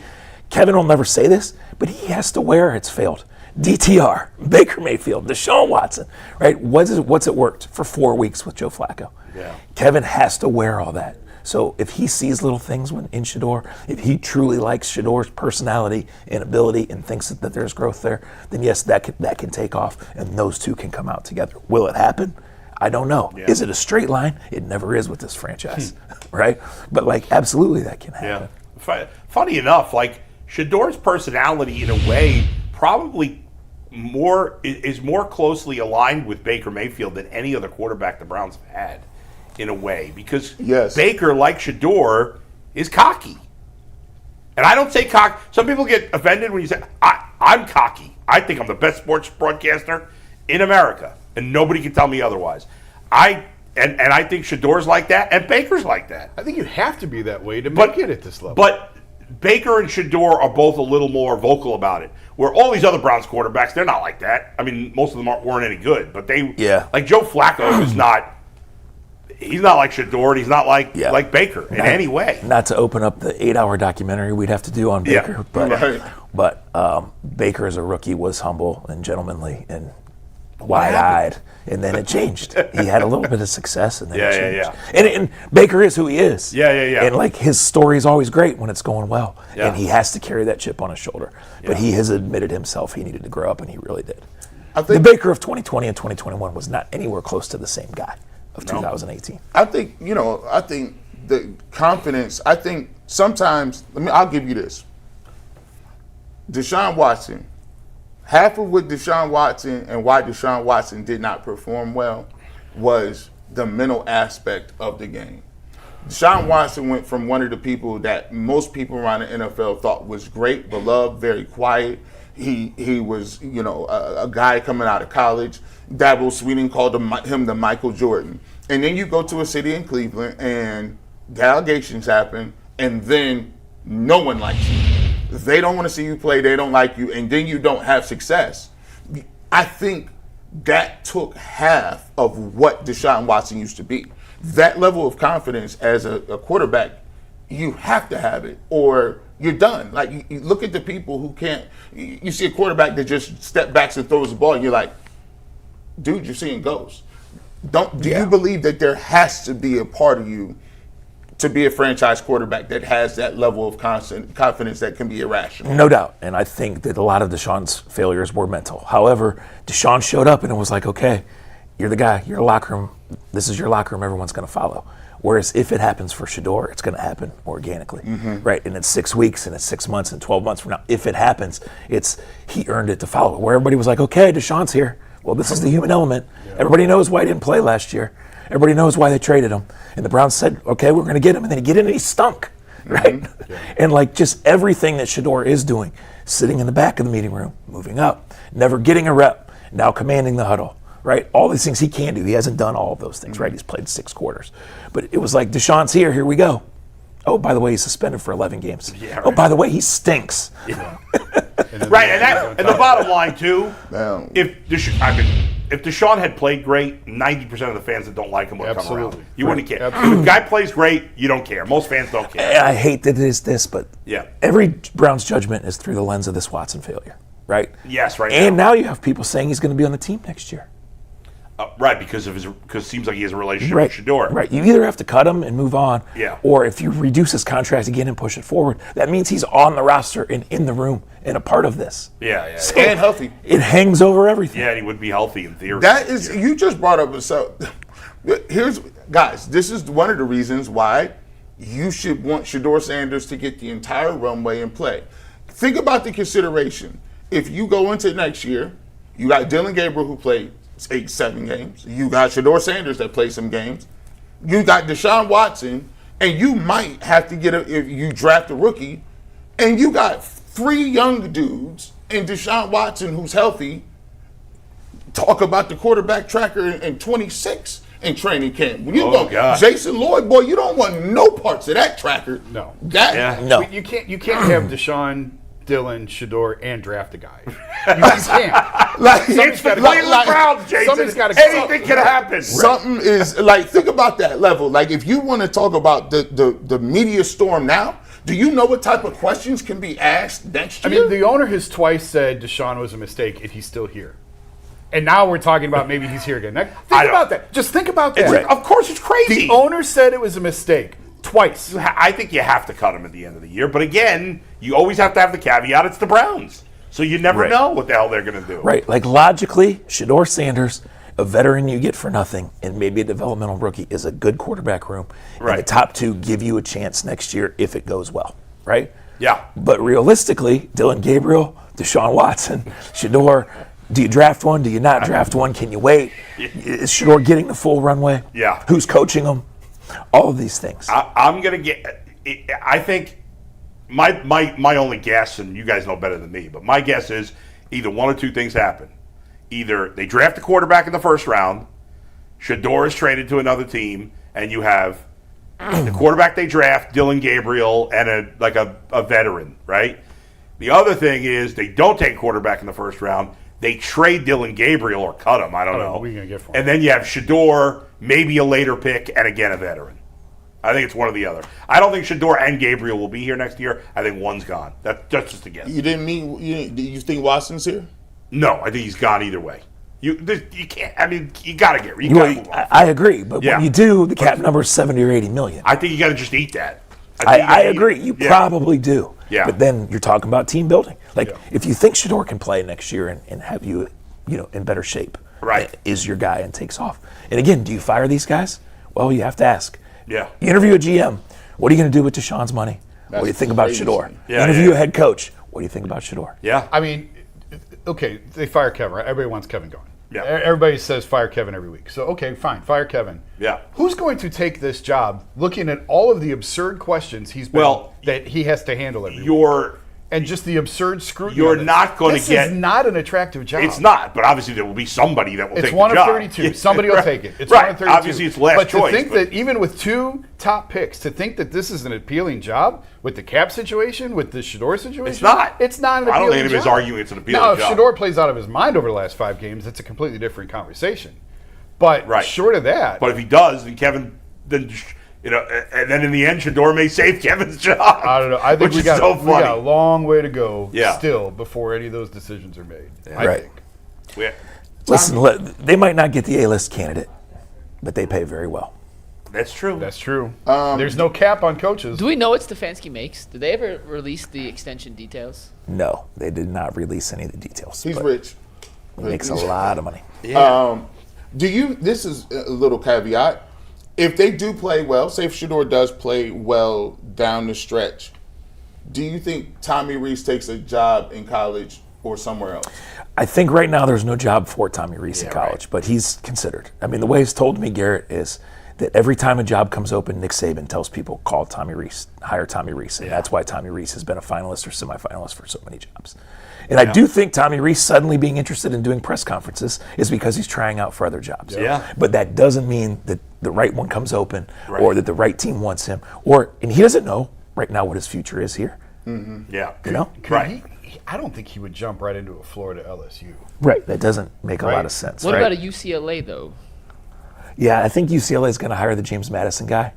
Kevin will never say this, but he has to wear it's failed. DTR, Baker Mayfield, Deshaun Watson, right? What's it worked for 4 weeks with Joe Flacco? Yeah. Kevin has to wear all that. So if he sees little things in Shedeur, if he truly likes Shedeur's personality and ability and thinks that there's growth there, then yes, that can take off, and those two can come out together. Will it happen? I don't know. Yeah. Is it a straight line? It never is with this franchise, right? But absolutely that can happen. Yeah. Funny enough, Shedeur's personality in a way probably is more closely aligned with Baker Mayfield than any other quarterback the Browns have had, in a way, because Baker, like Shedeur, is cocky. And I don't say cocky. Some people get offended when you say, I'm cocky. I think I'm the best sports broadcaster in America, and nobody can tell me otherwise. I think Shedeur's like that, and Baker's like that. I think you have to be that way to make it at this level. But Baker and Shedeur are both a little more vocal about it. Where all these other Browns quarterbacks, they're not like that. I mean, most of them weren't any good, but like Joe Flacco is not. He's not like Shedeur, and he's not like Baker in any way. Not to open up the 8-hour documentary we'd have to do on Baker, but Baker as a rookie was humble and gentlemanly and wide-eyed, and then it changed. He had a little bit of success, and then it changed. And Baker is who he is. And his story is always great when it's going well, and he has to carry that chip on his shoulder. But he has admitted himself he needed to grow up, and he really did. The Baker of 2020 and 2021 was not anywhere close to the same guy of 2018. I think the confidence. I think sometimes. I'll give you this. Deshaun Watson. Half of what Deshaun Watson and why Deshaun Watson did not perform well was the mental aspect of the game. Deshaun Watson went from one of the people that most people around the NFL thought was great, beloved, very quiet. He was, a guy coming out of college. Dabo Sweeney called him the Michael Jordan. And then you go to a city in Cleveland and the allegations happen, and then no one likes you. They don't want to see you play. They don't like you. And then you don't have success. I think that took half of what Deshaun Watson used to be. That level of confidence as a quarterback, you have to have it or you're done. You look at the people who can't. You see a quarterback that just step backs and throws the ball, and you're like, dude, you're seeing ghosts. Do you believe that there has to be a part of you to be a franchise quarterback that has that level of confidence that can be irrational? No doubt. And I think that a lot of Deshaun's failures were mental. However, Deshaun showed up and it was like, okay, you're the guy, you're a locker room. This is your locker room, everyone's going to follow. Whereas if it happens for Shedeur, it's going to happen organically, right? And it's 6 weeks and it's 6 months and 12 months from now. If it happens, he earned it to follow. Where everybody was like, okay, Deshaun's here. Well, this is the human element. Everybody knows why he didn't play last year. Everybody knows why they traded him. And the Browns said, okay, we're going to get him. And then he get in and he stunk, right? And just everything that Shedeur is doing, sitting in the back of the meeting room, moving up, never getting a rep, now commanding the huddle, right? All these things he can do. He hasn't done all of those things, right? He's played 6 quarters. But it was like, Deshaun's here we go. Oh, by the way, he's suspended for 11 games. Yeah, right. Oh, by the way, he stinks. Yeah. Right, and the bottom line, too, if Deshaun had played great, 90% of the fans that don't like him would come around. You wouldn't care. If a guy plays great, you don't care. Most fans don't care. I hate that it is this, but every Browns judgment is through the lens of this Watson failure, right? Yes, right. And now you have people saying he's going to be on the team next year. Right, because it seems like he has a relationship with Shedeur. Right. You either have to cut him and move on, Yeah. or if you reduce his contract again and push it forward, that means he's on the roster and in the room and a part of this. Yeah. So And healthy. It hangs over everything. Yeah, and he would be healthy in theory. That is, you just brought up this is one of the reasons why you should want Shedeur Sanders to get the entire runway and play. Think about the consideration. If you go into next year, you got Dylan Gabriel who played 7 games. You got Shedeur Sanders that played some games. You got Deshaun Watson, and you might have to if you draft a rookie, and you got 3 young dudes and Deshaun Watson who's healthy. Talk about the quarterback tracker in 26 in training camp. When you God. Jason Lloyd, boy, you don't want no parts of that tracker. No. No. You can't have Deshaun, Dylan, Shedeur, and draft a guy. You can't. It's the Cleveland Browns, Jason. Somebody's gotta go. Anything can happen. Something is think about that level. Like, if you want to talk about the media storm now, do you know what type of questions can be asked next year? I mean, the owner has twice said Deshaun was a mistake if he's still here. And now we're talking about maybe he's here again. Think about that. Just think about that. Of course, it's crazy. The owner said it was a mistake twice. I think you have to cut him at the end of the year. But again, you always have to have the caveat, it's the Browns. So you never know what the hell they're going to do. Right. Like, logically, Shedeur Sanders, a veteran you get for nothing, and maybe a developmental rookie, is a good quarterback room. Right. And the top 2 give you a chance next year if it goes well. Right? Yeah. But realistically, Dylan Gabriel, Deshaun Watson, Shedeur, do you draft one? Do you not draft one? Can you wait? Is Shedeur getting the full runway? Yeah. Who's coaching him? All of these things. I'm going to get – I think my only guess, and you guys know better than me, but my guess is either one or 2 things happen. Either they draft a quarterback in the first round, Shedeur is traded to another team, and you have the quarterback they draft, Dylan Gabriel, and a veteran, right? The other thing is they don't take a quarterback in the first round. They trade Dylan Gabriel or cut him. I don't know. What are you going to get for him? And then you have Shedeur, maybe a later pick, and again a veteran. I think it's one or the other. I don't think Shedeur and Gabriel will be here next year. I think one's gone. That's just a guess. You didn't mean you think Watson's here? No, I think he's gone either way. You can't. I mean, you got to move on. I agree, but when you do, the cap number is 70 or 80 million. I think you got to just eat that. I agree. You probably do. Yeah. But then you're talking about team building. If you think Shedeur can play next year and have you, in better shape, right, is your guy and takes off. And again, do you fire these guys? Well, you have to ask. Yeah. You interview a GM. What are you going to do with Deshaun's money? What do you think about Shedeur? Yeah, interview a head coach. What do you think about Shedeur? Yeah. I mean, okay, they fire Kevin, right? Everybody wants Kevin gone. Yeah. Everybody says fire Kevin every week. So, okay, fine, fire Kevin. Yeah. Who's going to take this job looking at all of the absurd questions that he has to handle every week? And just the absurd scrutiny. You're not going to get. This is not an attractive job. It's not, but obviously there will be somebody that will take the job. It's one of 32. Somebody will take it. It's right. 1 of 32. Obviously it's last choice. But to think that even with 2 top picks, to think that this is an appealing job with the cap situation, with the Shedeur situation, it's not. It's not an appealing job. I don't think anybody's arguing it's an appealing job. Now, if Shedeur plays out of his mind over the last 5 games, it's a completely different conversation. But short of that, but if he does, then Kevin, and then in the end, Shedeur may save Kevin's job. I don't know. I think we got a long way to go Yeah. still before any of those decisions are made. Yeah. I think. Listen, they might not get the A-list candidate, but they pay very well. That's true. That's true. There's no cap on coaches. Do we know what Stefanski makes? Did they ever release the extension details? No, they did not release any of the details. He's rich. He makes a lot of money. Yeah. This is a little caveat. If they do play well, say if Shedeur does play well down the stretch, do you think Tommy Rees takes a job in college or somewhere else? I think right now there's no job for Tommy Rees in college, but he's considered. I mean, the way it's told to me, Garrett, is that every time a job comes open, Nick Saban tells people, call Tommy Rees, hire Tommy Rees. And that's why Tommy Rees has been a finalist or semifinalist for so many jobs. And I do think Tommy Rees suddenly being interested in doing press conferences is because he's trying out for other jobs. Yeah. But that doesn't mean that the right one comes open or that the right team wants him. And he doesn't know right now what his future is here. Mm-hmm. Yeah. You know? Right. I don't think he would jump right into a Florida LSU. Right. That doesn't make a lot of sense. What right? about a UCLA, though? Yeah, I think UCLA is going to hire the James Madison guy.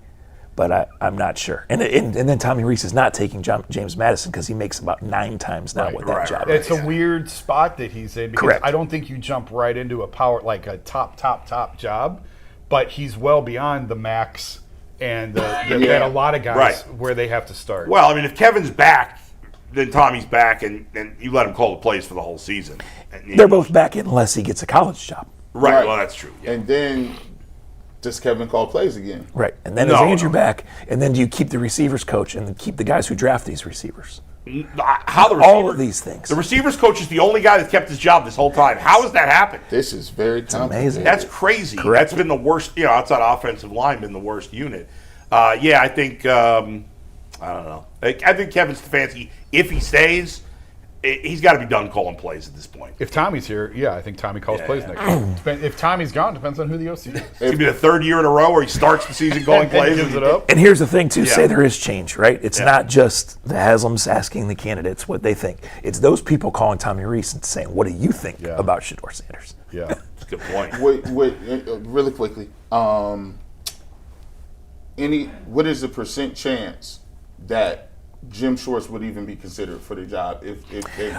but I'm not sure. And then Tommy Reese is not taking James Madison because he makes about 9 times now with that job. It's a weird spot that he's in because Correct. I don't think you jump right into a top job, but he's well beyond the max and that a lot of guys where they have to start. Well, I mean, if Kevin's back, then Tommy's back, and you let him call the plays for the whole season. They're both back unless he gets a college job. Right. Well, that's true. Yeah. And then does Kevin call plays again? Right. And then is Andrew back? And then do you keep the receivers coach and keep the guys who draft these receivers? All of these things. The receivers coach is the only guy that's kept his job this whole time. How has that happened? This is very amazing. That's crazy. Correct. That's been the worst, outside offensive line, been the worst unit. I think, I don't know. I think Kevin Stefanski, if he stays, he's got to be done calling plays at this point. If Tommy's here, I think Tommy calls plays next year. If Tommy's gone, depends on who the OC is. It's going to be the 3rd year in a row where he starts the season calling plays. Gives it up. And here's the thing, too. Say there is change, right? It's not just the Haslams asking the candidates what they think. It's those people calling Tommy Reese and saying, what do you think about Shedeur Sanders? Yeah. That's a good point. Really quickly, what is the percent chance that Jim Schwartz would even be considered for the job?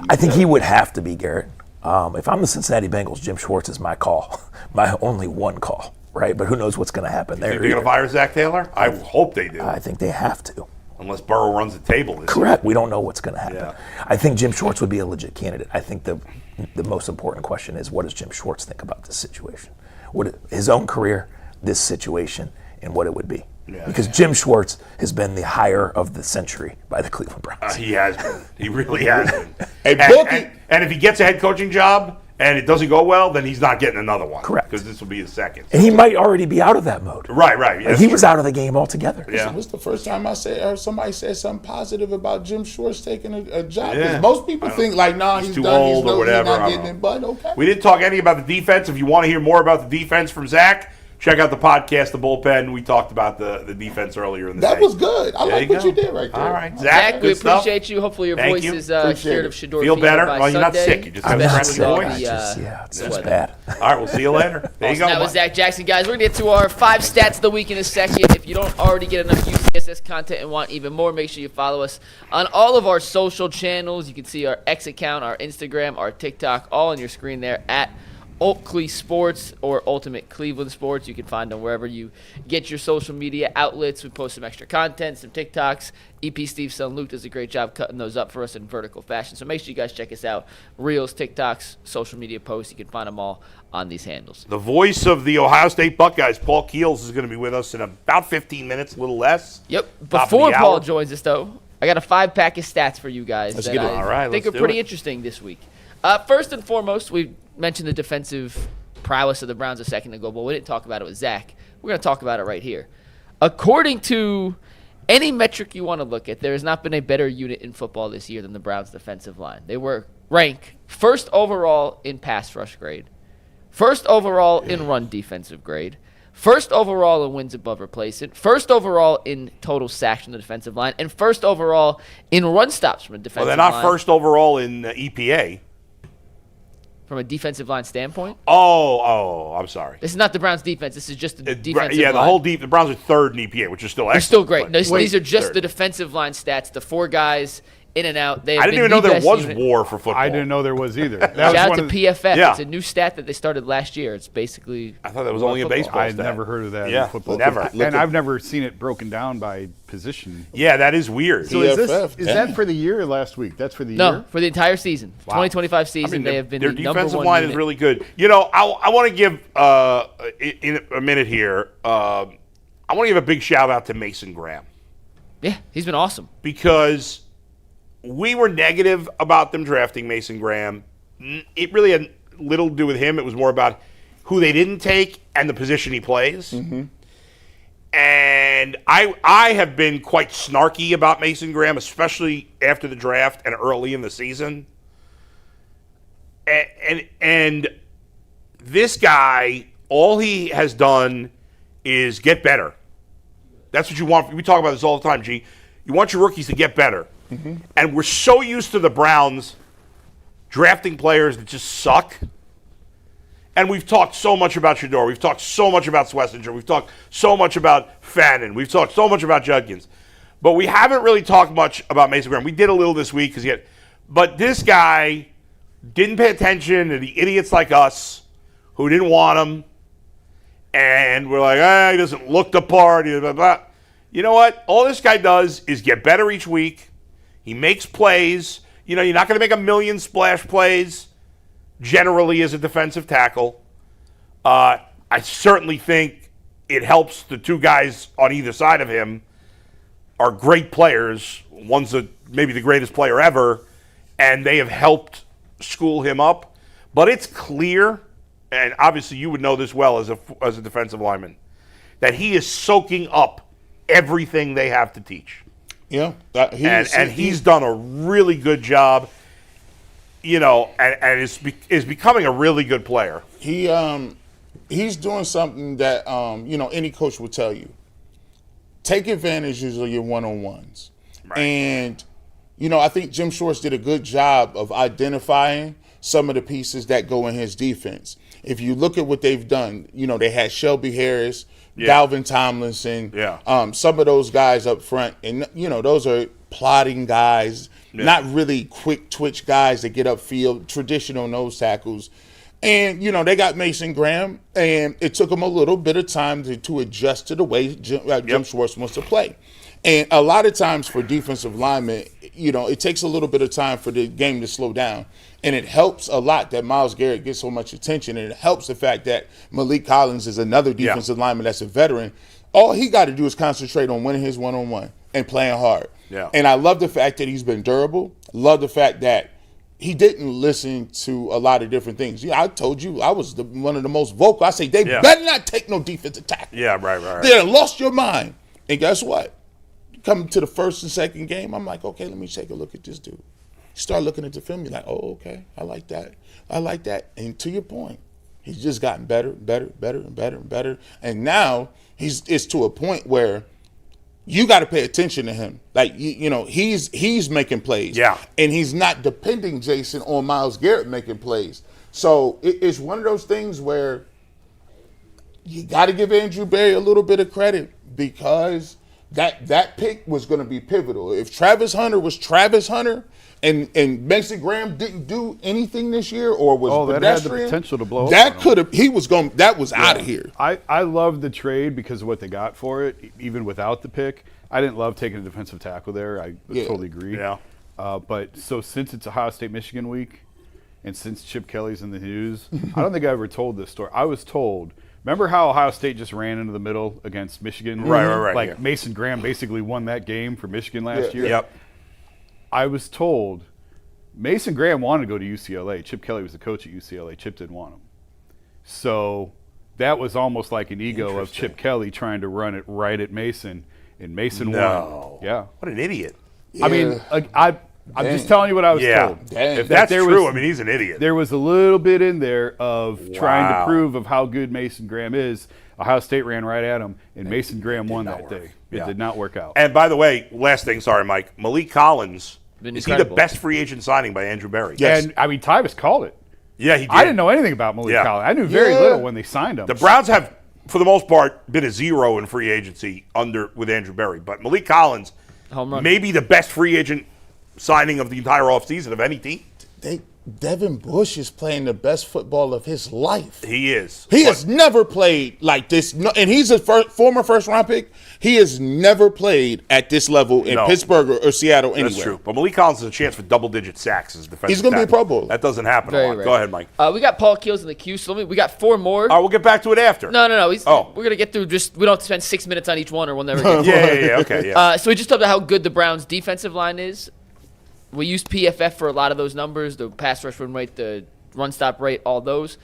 I think he would have to be, Garrett. If I'm the Cincinnati Bengals, Jim Schwartz is my call, my only one call, right? But who knows what's going to happen there? Think they're going to fire Zach Taylor? I hope they do. I think they have to. Unless Burrow runs the table this Correct. We don't know what's going to happen. Yeah. I think Jim Schwartz would be a legit candidate. I think the most important question is, what does Jim Schwartz think about this situation? His own career, this situation, and what it would be. Because Jim Schwartz has been the hire of the century by the Cleveland Browns. He has been. He really has been. And if he gets a head coaching job and it doesn't go well, then he's not getting another one. Correct. Because this will be his second. And he might already be out of that mode. Right. Yeah, He was out of the game altogether. Yeah. What's the first time somebody said something positive about Jim Schwartz taking a job? Yeah. Because most people think he's too old or whatever. He's not getting it, but okay. We didn't talk any about the defense. If you want to hear more about the defense from Zach, check out the podcast, The Bullpen. We talked about the defense earlier in the day. That was good. I like what you did right there. All right, Zach, we good stuff. appreciate you. Hopefully your Thank voice you. is Appreciate cured it. of Shedeur Feel fever better? by Well, you're not Sunday, sick. You're just I'm having not a sick. friendly all voice. It's just weather. bad. All right, we'll see you later. There you go. That was Zac Jackson, guys. We're going to get to our 5 stats of the week in a second. If you don't already get enough UCSS content and want even more, make sure you follow us on all of our social channels. You can see our X account, our Instagram, our TikTok, all on your screen there at Oakley Sports or Ultimate Cleveland Sports. You can find them wherever you get your social media outlets. We post some extra content, some TikToks. EP Steve's son Luke does a great job cutting those up for us in vertical fashion. So make sure you guys check us out. Reels, TikToks, social media posts. You can find them all on these handles. The voice of the Ohio State Buckeyes, Paul Keels, is going to be with us in about 15 minutes, a little less. Yep. Top of Before the Paul hour. joins us, though, I got a 5-pack of stats for you guys that I All right, think let's are do pretty it. interesting this week. First and foremost, we mentioned the defensive prowess of the Browns a second ago, but we didn't talk about it with Zach. We're going to talk about it right here. According to any metric you want to look at, there has not been a better unit in football this year than the Browns' defensive line. They were ranked first overall in pass rush grade, first overall in run defensive grade, first overall in wins above replacement, first overall in total sacks from the defensive line, and first overall in run stops from a defensive line. Well, they're not first overall in EPA. From a defensive line standpoint? Oh, I'm sorry. This is not the Browns' defense. This is just the defensive Yeah, line. the Browns are third in EPA, which is still excellent. They're still great. but- These are just third. the defensive line stats. The 4 guys in and out. They I have didn't been even know the there best was unit. war for football. I didn't know there was either. That Shout was out one to of the- PFF. Yeah. It's a new stat that they started last year. It's basically. I thought that was only a football. baseball I'd stat. never heard of that Yeah, in football. never. And I've never seen it broken down by position. Yeah, that is weird. So is PFF, that for the year or last week? That's for the No, year? for the entire season. 2025 season, I mean, they have been their the number defensive one line unit. is really good. You know, I want to give in a minute here. I want to give a big shout out to Mason Graham Yeah, he's been awesome. because we were negative about them drafting Mason Graham. It really had little to do with him. It was more about who they didn't take and the position he plays. Mm-hmm. And I have been quite snarky about Mason Graham, especially after the draft and early in the season. And this guy, all he has done is get better. That's what you want. We talk about this all the time, G. You want your rookies to get better. Mm-hmm. And we're so used to the Browns drafting players that just suck. And we've talked so much about Shedeur. We've talked so much about Swessinger. We've talked so much about Fannin. We've talked so much about Judkins. But we haven't really talked much about Mason Graham. We did a little this week but this guy didn't pay attention to the idiots like us who didn't want him. And we're like, he doesn't look the part. Blah, blah, blah. You know what? All this guy does is get better each week. He makes plays. You're not going to make a million splash plays generally as a defensive tackle. I certainly think it helps the two guys on either side of him are great players. One's maybe the greatest player ever, and they have helped school him up. But it's clear, and obviously you would know this well as a defensive lineman, that he is soaking up everything they have to teach. Yeah, he's done a really good job. And is becoming a really good player. He's doing something that any coach will tell you. Take advantage of your one-on-ones. Right. And I think Jim Schwartz did a good job of identifying some of the pieces that go in his defense. If you look at what they've done, they had Shelby Harris, Dalvin Tomlinson, some of those guys up front, and those are plotting guys, not really quick twitch guys that get upfield, traditional nose tackles. And, they got Mason Graham, and it took him a little bit of time to adjust to the way Jim Schwartz wants to play. And a lot of times for defensive linemen, it takes a little bit of time for the game to slow down. And it helps a lot that Myles Garrett gets so much attention, and it helps the fact that Malik Collins is another defensive lineman that's a veteran. All he got to do is concentrate on winning his one-on-one and playing hard. Yeah. And I love the fact that he's been durable. Love the fact that he didn't listen to a lot of different things. Yeah, I told you I was one of the most vocal. I say they better not take no defensive tackle. Yeah, right. They done lost your mind. And guess what? Coming to the first and second game, I'm like, okay, let me take a look at this dude. You start looking at the film, you're like, oh, okay, I like that. And to your point, he's just gotten better. And now it's to a point where you got to pay attention to him. Like, he's making plays. Yeah. And he's not depending, Jason, on Myles Garrett making plays. So it's one of those things where you got to give Andrew Berry a little bit of credit because that pick was going to be pivotal. If Travis Hunter was Travis Hunter and Mason Graham didn't do anything this year or was that had the potential to blow that could have that was out of here. I love the trade because of what they got for it, even without the pick. I didn't love taking a defensive tackle there. I totally agree. Yeah. But since it's Ohio State Michigan week, and since Chip Kelly's in the news, I don't think I ever told this story. I was told. Remember how Ohio State just ran into the middle against Michigan? Right. Like Mason Graham basically won that game for Michigan last year. Yep. I was told Mason Graham wanted to go to UCLA. Chip Kelly was the coach at UCLA. Chip didn't want him. So that was almost like an ego of Chip Kelly trying to run it right at Mason, and Mason won. Yeah. What an idiot. I mean, I'm just telling you what I was told. If that's true, he's an idiot. There was a little bit in there of trying to prove of how good Mason Graham is. Ohio State ran right at him, and Mason Graham won that day. It did not work out. And by the way, last thing, sorry, Mike, Malik Collins, is he the best free agent signing by Andrew Berry? Yes. And, Tyvis called it. Yeah, he did. I didn't know anything about Malik Collins. I knew very little when they signed him. The Browns have, for the most part, been a zero in free agency with Andrew Berry. But Malik Collins, maybe the best free agent signing of the entire offseason of any team. Devin Bush is playing the best football of his life. He is. He has never played like this. And he's a former first-round pick. He has never played at this level in Pittsburgh or Seattle anywhere. That's true. But Malik Collins has a chance for double-digit sacks as a defensive He's going to be a Pro Bowler. That doesn't happen a lot. Go ahead, Mike. We got Paul Keels in the queue, so we got four more. All right, we'll get back to it after. No. We're going to get through we don't have to spend 6 minutes on each one or we'll never get Yeah, okay. So we just talked about how good the Browns' defensive line is. We used PFF for a lot of those numbers, the pass rush run rate, the run stop rate, all those.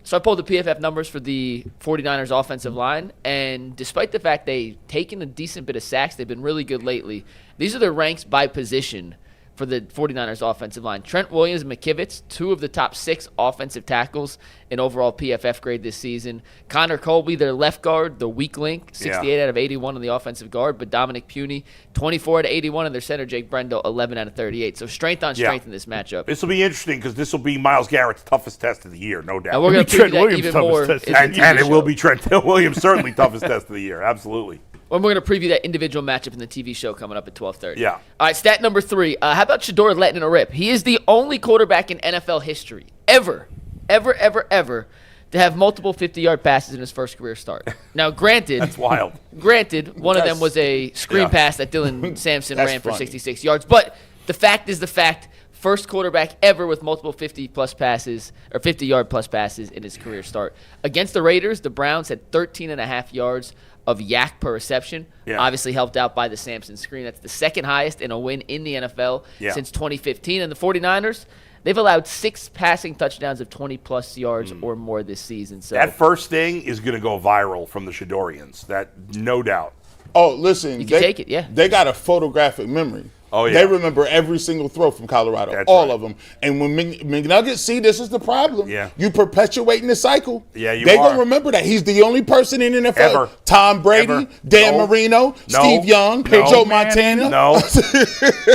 So I pulled the PFF numbers for the 49ers offensive line, and despite the fact they've taken a decent bit of sacks, they've been really good lately. These are the ranks by position for the 49ers offensive line. Trent Williams and McKivitz, 2 of the top 6 offensive tackles in overall PFF grade this season. Connor Colby, their left guard, the weak link, 68 out of 81 on the offensive guard. But Dominic Puny, 24 out of 81, and their center, Jake Brendel, 11 out of 38. So strength on strength in this matchup. This will be interesting because this will be Myles Garrett's toughest test of the year, no doubt. And we're going to preview that even more. And it will be Trent Williams' certainly toughest test of the year, absolutely. Well, we're going to preview that individual matchup in the TV show coming up at 12:30. Yeah. All right, stat number 3. How about Shedeur letting in a rip? He is the only quarterback in NFL history ever to have multiple 50-yard passes in his first career start. Now, granted, that's wild. Granted, one of them was a screen pass that Dylan Sampson ran for 66 yards. But the fact is the fact. First quarterback ever with multiple 50-plus passes or 50-yard-plus passes in his career start. Against the Raiders, the Browns had 13.5 yards of yak per reception, obviously helped out by the Sampson screen. That's the second highest in a win in the NFL since 2015. And the 49ers, they've allowed 6 passing touchdowns of 20-plus yards or more this season. So that first thing is going to go viral from the Shedeurians, that no doubt. Oh, listen. You can take it, They got a photographic memory. Oh, yeah. They remember every single throw from Colorado, That's all right. of them. And when McNuggets see this is the problem, Yeah. you perpetuating the cycle. Yeah, you They're are. going to remember that. He's the only person in the NFL. Ever. Tom Brady, Ever. Dan No. Marino, No. Steve Young, No. Joe Montana. No.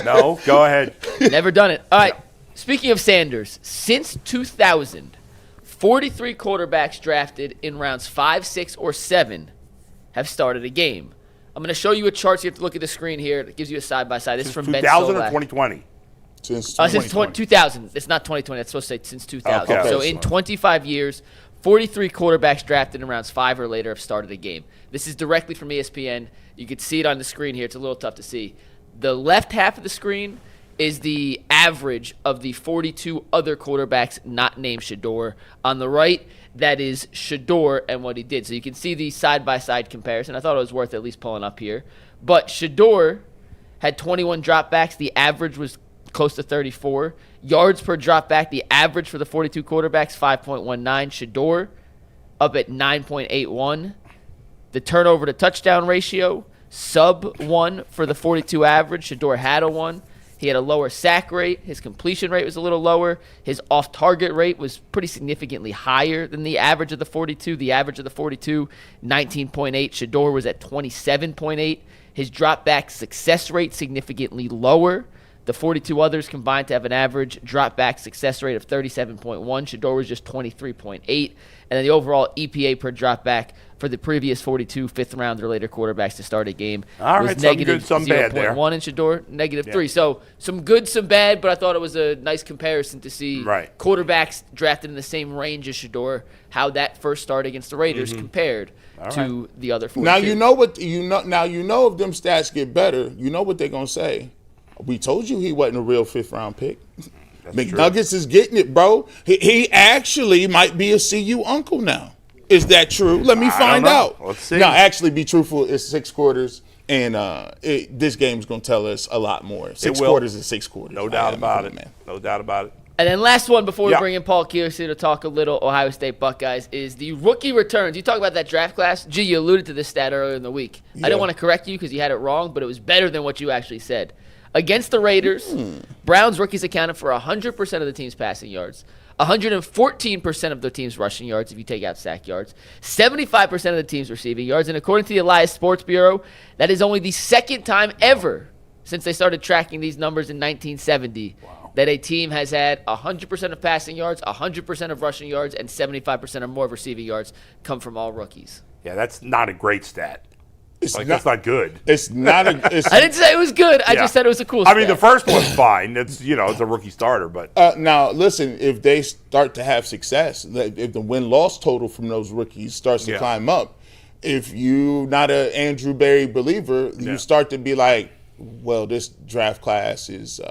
No, go ahead. never done it. All right, speaking of Sanders, since 2000, 43 quarterbacks drafted in rounds 5, 6, or 7 have started a game. I'm going to show you a chart, so you have to look at the screen here. It gives you a side-by-side. This is from Ben 2000 or Solak. 2020? Since Since 2000. It's not 2020. That's supposed to say since 2000. Okay. So in 25 years, 43 quarterbacks drafted in rounds 5 or later have started a game. This is directly from ESPN. You can see it on the screen here. It's a little tough to see. The left half of the screen is the average of the 42 other quarterbacks not named Shedeur. On the right, that is Shedeur and what he did. So you can see the side-by-side comparison. I thought it was worth at least pulling up here. But Shedeur had 21 dropbacks. The average was close to 34. Yards per dropback, the average for the 42 quarterbacks, 5.19. Shedeur up at 9.81. The turnover to touchdown ratio, sub 1 for the 42 average. Shedeur had a 1. He had a lower sack rate. His completion rate was a little lower. His off-target rate was pretty significantly higher than the average of the 42. The average of the 42, 19.8. Shedeur was at 27.8. His drop-back success rate significantly lower. The 42 others combined to have an average drop-back success rate of 37.1. Shedeur was just 23.8. And then the overall EPA per drop-back for the previous 42 fifth-round or later quarterbacks to start a game was negative 0.1 in Shedeur, negative 3. So some good, some bad, but I thought it was a nice comparison to see quarterbacks drafted in the same range as Shedeur, how that first start against the Raiders compared to the other 42. Now you know what Now you know if them stats get better, you know what they're gonna say. We told you he wasn't a real 5th-round pick. McNuggets is getting it, bro. He actually might be a CU uncle now. Is that true? Let me find out. Let's see. Now, actually, be truthful. It's 6 quarters, and this game's going to tell us a lot more. 6 quarters is 6 quarters. No doubt about it, man. No doubt about it. And then last one before we bring in Paul Keels here to talk a little Ohio State Buckeyes is the rookie returns. You talk about that draft class. Gee, you alluded to this stat earlier in the week. I didn't want to correct you because you had it wrong, but it was better than what you actually said. Against the Raiders, Browns rookies accounted for 100% of the team's passing yards, 114% of the team's rushing yards if you take out sack yards, 75% of the team's receiving yards, and according to the Elias Sports Bureau, that is only the second time ever since they started tracking these numbers in 1970 that a team has had 100% of passing yards, 100% of rushing yards, and 75% or more of receiving yards come from all rookies. Yeah, that's not a great stat. That's not good. It's not a. I didn't say it was good. I just said it was a cool stat. I mean, the first one's fine. It's it's a rookie starter, but now listen. If they start to have success, if the win-loss total from those rookies starts to climb up, if you not an Andrew Berry believer, you start to be like, well, this draft class is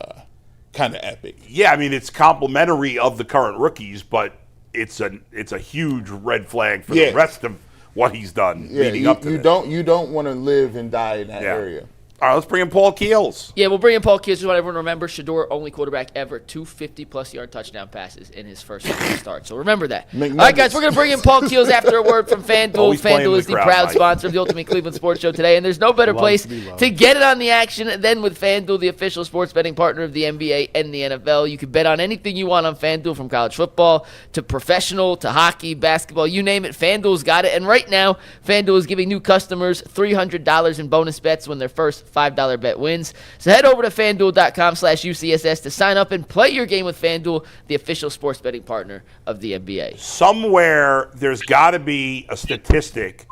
kind of epic. Yeah, I mean, it's complimentary of the current rookies, but it's a huge red flag for the rest of what he's done leading up to this. You don't want to live and die in that area. All right, let's bring in Paul Keels. Yeah, we'll bring in Paul Keels. Just want everyone to remember, Shedeur, only quarterback ever, 250-plus yard touchdown passes in his first start. So remember that. All right, guys, we're going to bring in Paul Keels after a word from FanDuel. FanDuel is the proud sponsor of the Ultimate Cleveland Sports Show today, and there's no better place to get it on the action than with FanDuel, the official sports betting partner of the NBA and the NFL. You can bet on anything you want on FanDuel, from college football to professional to hockey, basketball, you name it. FanDuel's got it. And right now, FanDuel is giving new customers $300 in bonus bets when their first $5 bet wins. So head over to FanDuel.com/UCSS to sign up and play your game with FanDuel, the official sports betting partner of the NBA. Somewhere there's got to be a statistic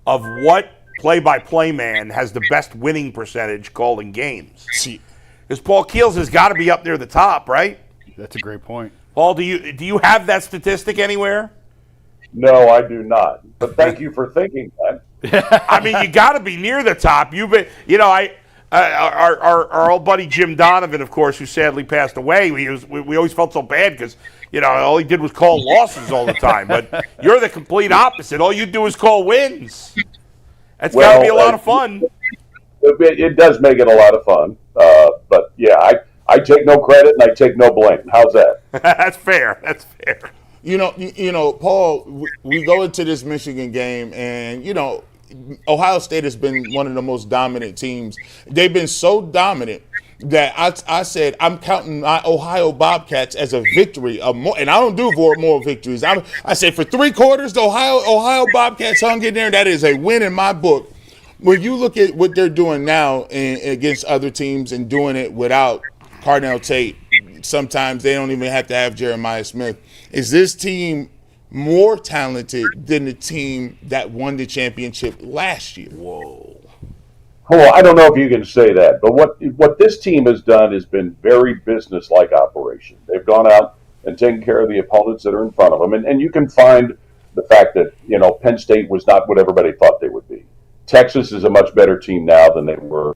of what play-by-play man has the best winning percentage calling games. Because Paul Keels has got to be up near the top, right? That's a great point. Paul, do you have that statistic anywhere? No, I do not. But thank you for thinking that. I mean, you got to be near the top. You've been, our old buddy Jim Donovan, of course, who sadly passed away. We always felt so bad because all he did was call losses all the time. But you're the complete opposite. All you do is call wins. That's got to be a lot of fun. It does make it a lot of fun. But yeah, I take no credit and I take no blame. How's that? That's fair. That's fair. Paul, we go into this Michigan game, and Ohio State has been one of the most dominant teams. They've been so dominant that I said I'm counting my Ohio Bobcats as a victory, and I don't do more victories. I said for 3 quarters, the Ohio Bobcats hung in there. That is a win in my book. When you look at what they're doing now against other teams and doing it without Cardinal Tate, sometimes they don't even have to have Jeremiah Smith. Is this team more talented than the team that won the championship last year? Whoa. Well, I don't know if you can say that, but what this team has done has been very business-like operation. They've gone out and taken care of the opponents that are in front of them, and you can find the fact that Penn State was not what everybody thought they would be. Texas is a much better team now than they were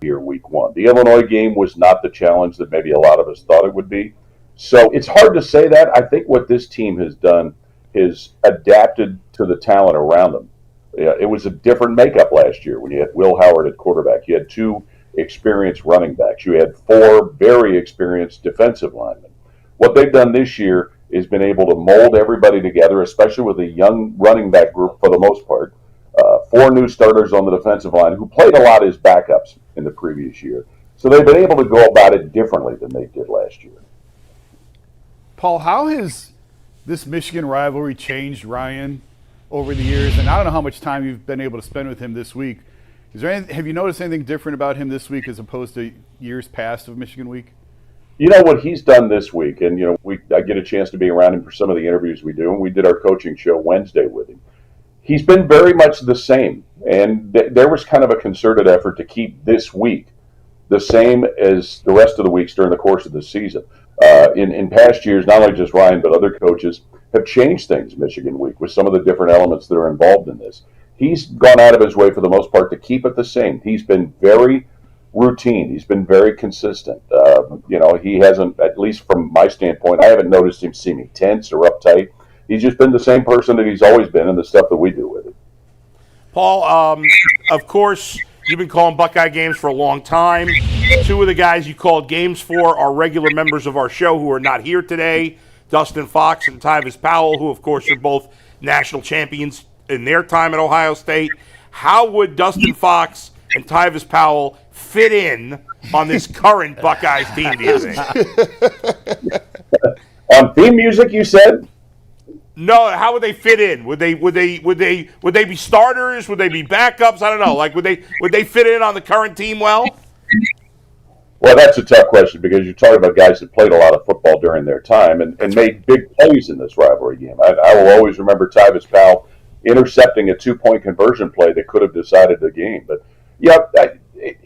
here week 1. The Illinois game was not the challenge that maybe a lot of us thought it would be. So it's hard to say that. I think what this team has done is adapted to the talent around them. It was a different makeup last year when you had Will Howard at quarterback. You had 2 experienced running backs. You had 4 very experienced defensive linemen. What they've done this year is been able to mold everybody together, especially with a young running back group for the most part. 4 new starters on the defensive line who played a lot as backups in the previous year. So they've been able to go about it differently than they did last year. Paul, how has this Michigan rivalry changed Ryan over the years? And I don't know how much time you've been able to spend with him this week. Have you noticed anything different about him this week as opposed to years past of Michigan week? What he's done this week, and I get a chance to be around him for some of the interviews we do, and we did our coaching show Wednesday with him. He's been very much the same, and there was kind of a concerted effort to keep this week the same as the rest of the weeks during the course of the season. In past years, not only just Ryan, but other coaches have changed things Michigan week with some of the different elements that are involved in this. He's gone out of his way for the most part to keep it the same. He's been very routine. He's been very consistent. He hasn't, at least from my standpoint, I haven't noticed him seeming tense or uptight. He's just been the same person that he's always been in the stuff that we do with it. Paul, of course, you've been calling Buckeye games for a long time. 2 of the guys you called games for are regular members of our show who are not here today, Dustin Fox and Tyvis Powell, who, of course, are both national champions in their time at Ohio State. How would Dustin Fox and Tyvis Powell fit in on this current Buckeyes team, do you think? On theme music, you said? No, how would they fit in? Would they be starters? Would they be backups? I don't know. Would they fit in on the current team well? Well, that's a tough question because you're talking about guys that played a lot of football during their time and made big plays in this rivalry game. I will always remember Tyvis Powell intercepting a 2-point conversion play that could have decided the game. But yeah,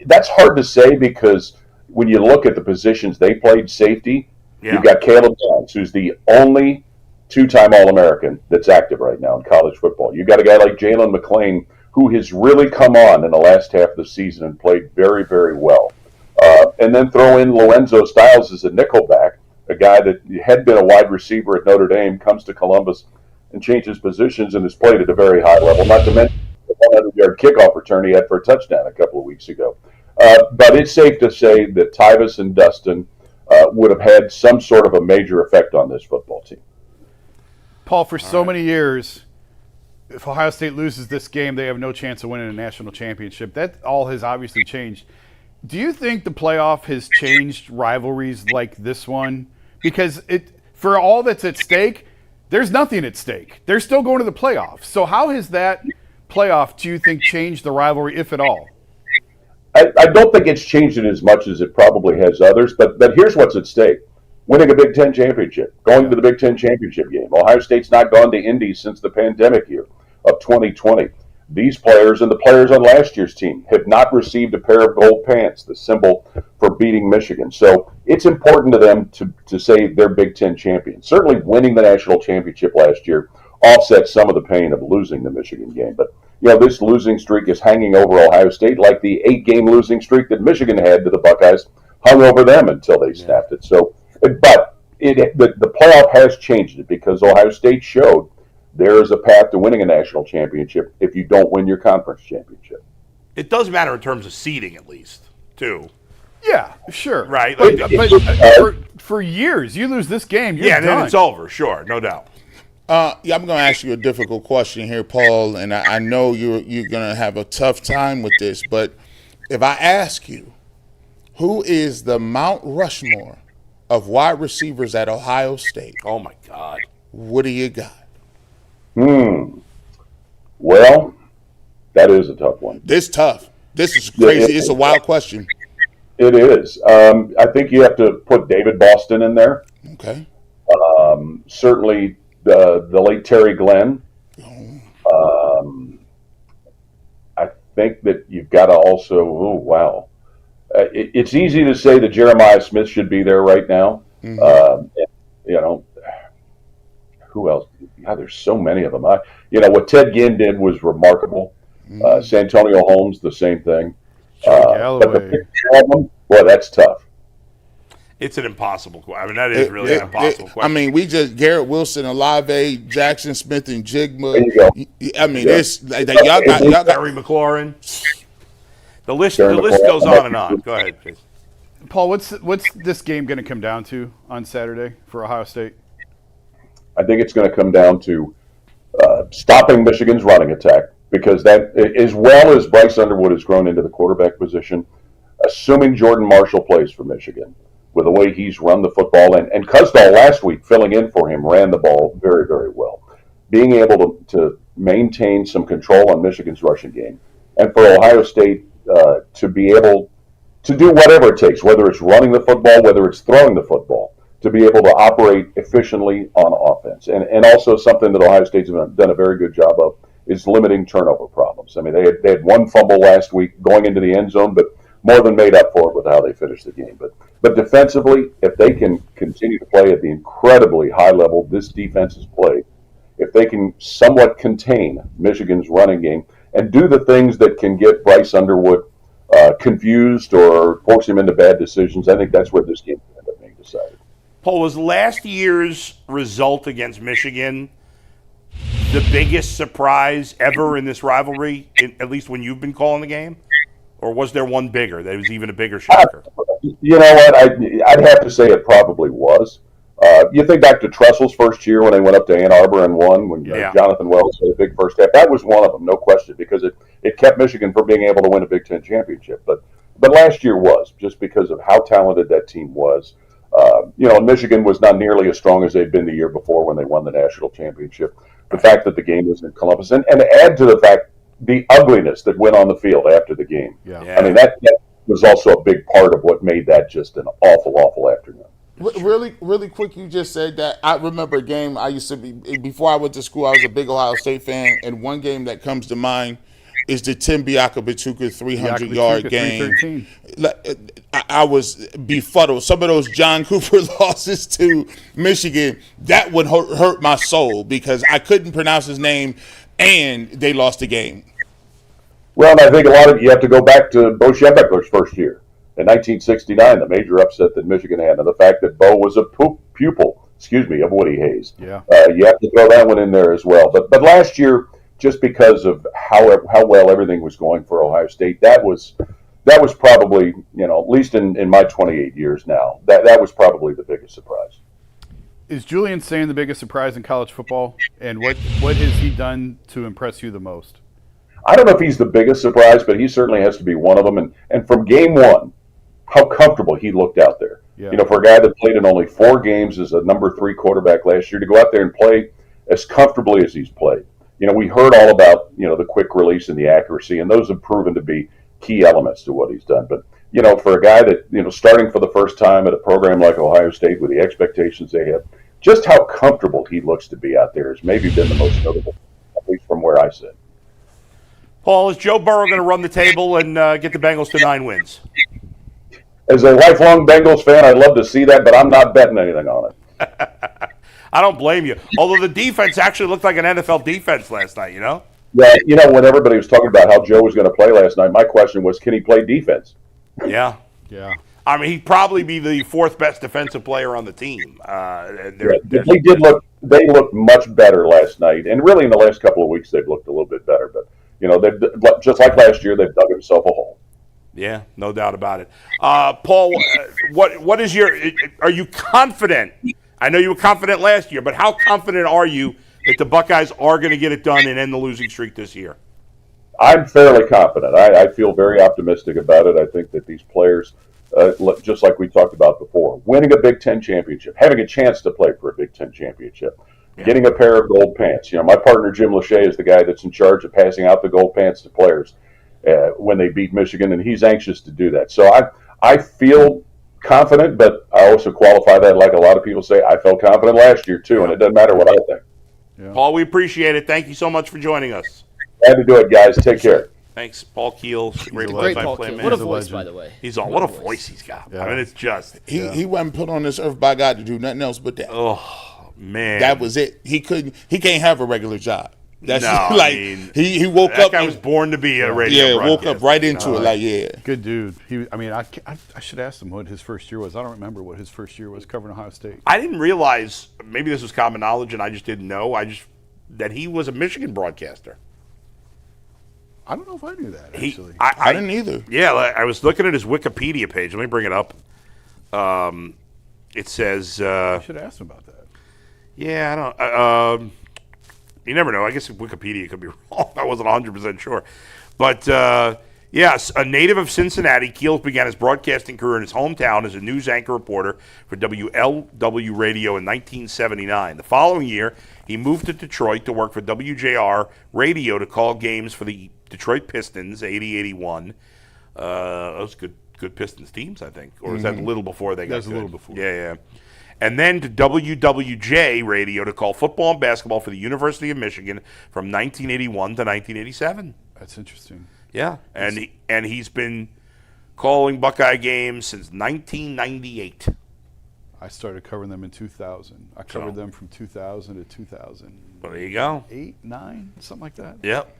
that's hard to say because when you look at the positions they played, safety, you've got Caleb Downs, who's the only 2-time All-American that's active right now in college football. You've got a guy like Jalen McClain, who has really come on in the last half of the season and played very, very well. And then throw in Lorenzo Styles as a nickelback, a guy that had been a wide receiver at Notre Dame, comes to Columbus and changes positions and has played at a very high level, not to mention the 100-yard kickoff return he had for a touchdown a couple of weeks ago. But it's safe to say that Tyvis and Dustin would have had some sort of a major effect on this football team. Paul, for so many years, if Ohio State loses this game, they have no chance of winning a national championship. That all has obviously changed. Do you think the playoff has changed rivalries like this one? Because for all that's at stake, there's nothing at stake. They're still going to the playoffs. So how has that playoff, do you think, changed the rivalry, if at all? I don't think it's changed it as much as it probably has others, but here's what's at stake. Winning a Big Ten championship, going to the Big Ten championship game. Ohio State's not gone to Indy since the pandemic year of 2020. These players and the players on last year's team have not received a pair of gold pants, the symbol for beating Michigan. So it's important to them to say they're Big Ten champions. Certainly winning the national championship last year offsets some of the pain of losing the Michigan game. But, this losing streak is hanging over Ohio State like the 8-game losing streak that Michigan had to the Buckeyes hung over them until they snapped it. So, but the playoff has changed it because Ohio State showed there is a path to winning a national championship if you don't win your conference championship. It does matter in terms of seeding, at least, too. Yeah, sure. Right. But for years, you lose this game, you're done. Then it's over, sure, no doubt. I'm going to ask you a difficult question here, Paul, and I know you're going to have a tough time with this, but if I ask you, who is the Mount Rushmore of wide receivers at Ohio State? Oh, my God. What do you got? Well, that is a tough one. This tough. This is crazy. It's a wild question. It is. I think you have to put David Boston in there. Okay. Certainly the late Terry Glenn. I think that you've got to also, it's easy to say that Jeremiah Smith should be there right now. Who else? God, there's so many of them. What Ted Ginn did was remarkable. Santonio Holmes, the same thing. But the picture of them, boy, that's tough. It's an impossible question. I mean, that is really an impossible question. I mean, we just Garrett Wilson, Olave, Jackson Smith, and Jigma. There you go. I mean, y'all got Terry McLaurin. The list goes on and on. Go ahead, Jason. Paul, what's this game going to come down to on Saturday for Ohio State? I think it's going to come down to stopping Michigan's running attack, because that, as well as Bryce Underwood has grown into the quarterback position, assuming Jordan Marshall plays for Michigan, with the way he's run the football, and Cusdahl last week filling in for him ran the ball very, very well. Being able to maintain some control on Michigan's rushing game, and for Ohio State to be able to do whatever it takes, whether it's running the football, whether it's throwing the football, to be able to operate efficiently on offense. And also something that Ohio State's done a very good job of is limiting turnover problems. I mean, they had one fumble last week going into the end zone, but more than made up for it with how they finished the game. But defensively, if they can continue to play at the incredibly high level this defense has played, if they can somewhat contain Michigan's running game and do the things that can get Bryce Underwood confused or force him into bad decisions, I think that's where this game can end up being decided. Paul, was last year's result against Michigan the biggest surprise ever in this rivalry, at least when you've been calling the game? Or was there one bigger that was even a bigger shocker? You know what? I'd have to say it probably was. You think back to Trestle's first year when they went up to Ann Arbor and won, when Jonathan Wells had a big first half. That was one of them, no question, because it kept Michigan from being able to win a Big Ten championship. But last year was, just because of how talented that team was. Michigan was not nearly as strong as they'd been the year before when they won the national championship. The fact that the game was in Columbus, and add to the fact the ugliness that went on the field after the game. Yeah. I mean, that was also a big part of what made that just an awful, awful afternoon. Really, really quick, you just said that. I remember a game I used to be, before I went to school, I was a big Ohio State fan, and one game that comes to mind is the Tim Biaka-Batuka 300-yard game. I was befuddled. Some of those John Cooper losses to Michigan, that would hurt my soul because I couldn't pronounce his name, and they lost the game. Well, and I think you have to go back to Bo Schembechler's first year in 1969, the major upset that Michigan had, and the fact that Bo was a pupil, of Woody Hayes. Yeah. You have to throw that one in there as well. But last year, just because of how well everything was going for Ohio State, that was that was probably, at least in my 28 years now, that was probably the biggest surprise. Is Julian Sain the biggest surprise in college football? And what has he done to impress you the most? I don't know if he's the biggest surprise, but he certainly has to be one of them. And from game one, how comfortable he looked out there. Yeah. For a guy that played in only 4 games as a number 3 quarterback last year, to go out there and play as comfortably as he's played. We heard all about, the quick release and the accuracy, and those have proven to be key elements to what he's done. But, for a guy that, starting for the first time at a program like Ohio State with the expectations they have, just how comfortable he looks to be out there has maybe been the most notable, at least from where I sit. Paul, is Joe Burrow going to run the table and get the Bengals to 9 wins? As a lifelong Bengals fan, I'd love to see that, but I'm not betting anything on it. I don't blame you. Although the defense actually looked like an NFL defense last night, Yeah, when everybody was talking about how Joe was going to play last night, my question was, can he play defense? Yeah. Yeah. I mean, he'd probably be the 4th best defensive player on the team. They looked much better last night, and really in the last couple of weeks they've looked a little bit better. But they've just like last year, they've dug themselves a hole. Yeah, no doubt about it. Paul, what is are you confident? I know you were confident last year, but how confident are you that the Buckeyes are going to get it done and end the losing streak this year? I'm fairly confident. I feel very optimistic about it. I think that these players, just like we talked about before, winning a Big Ten championship, having a chance to play for a Big Ten championship, getting a pair of gold pants. My partner Jim Lachey is the guy that's in charge of passing out the gold pants to players when they beat Michigan, and he's anxious to do that. So I feel confident, but I also qualify that, like a lot of people say, I felt confident last year too, and it doesn't matter what I think. Yeah. Paul, we appreciate it. Thank you so much for joining us. Glad to do it, guys. Take care. Thanks, Paul Keels. Great Paul Keels. What a voice, by the way. What a voice he's got. Yeah. I mean, it's just. He wasn't put on this earth by God to do nothing else but that. Oh, man. That was it. He can't have a regular job. That's he woke up. That guy was born to be a radio broadcaster. Woke up right into it. Good dude. I should ask him what his first year was. I don't remember what his first year was covering Ohio State. I didn't realize, maybe this was common knowledge and I just didn't know, that he was a Michigan broadcaster. I don't know if I knew that, actually. I didn't either. Yeah, I was looking at his Wikipedia page. Let me bring it up. It says... I should ask him about that. Yeah, I don't... you never know. I guess Wikipedia could be wrong. I wasn't 100% sure. But, yes, a native of Cincinnati, Keels began his broadcasting career in his hometown as a news anchor reporter for WLW Radio in 1979. The following year, he moved to Detroit to work for WJR Radio to call games for the Detroit Pistons, 80-81. Those good Pistons teams, I think. Or is that a little before they got good? That was a little before. Yeah. And then to WWJ Radio to call football and basketball for the University of Michigan from 1981 to 1987. That's interesting. Yeah, and he's been calling Buckeye games since 1998. I started covering them in 2000. I covered them from 2000 to 2000. Well, there you go. 8, 9, something like that. Yep.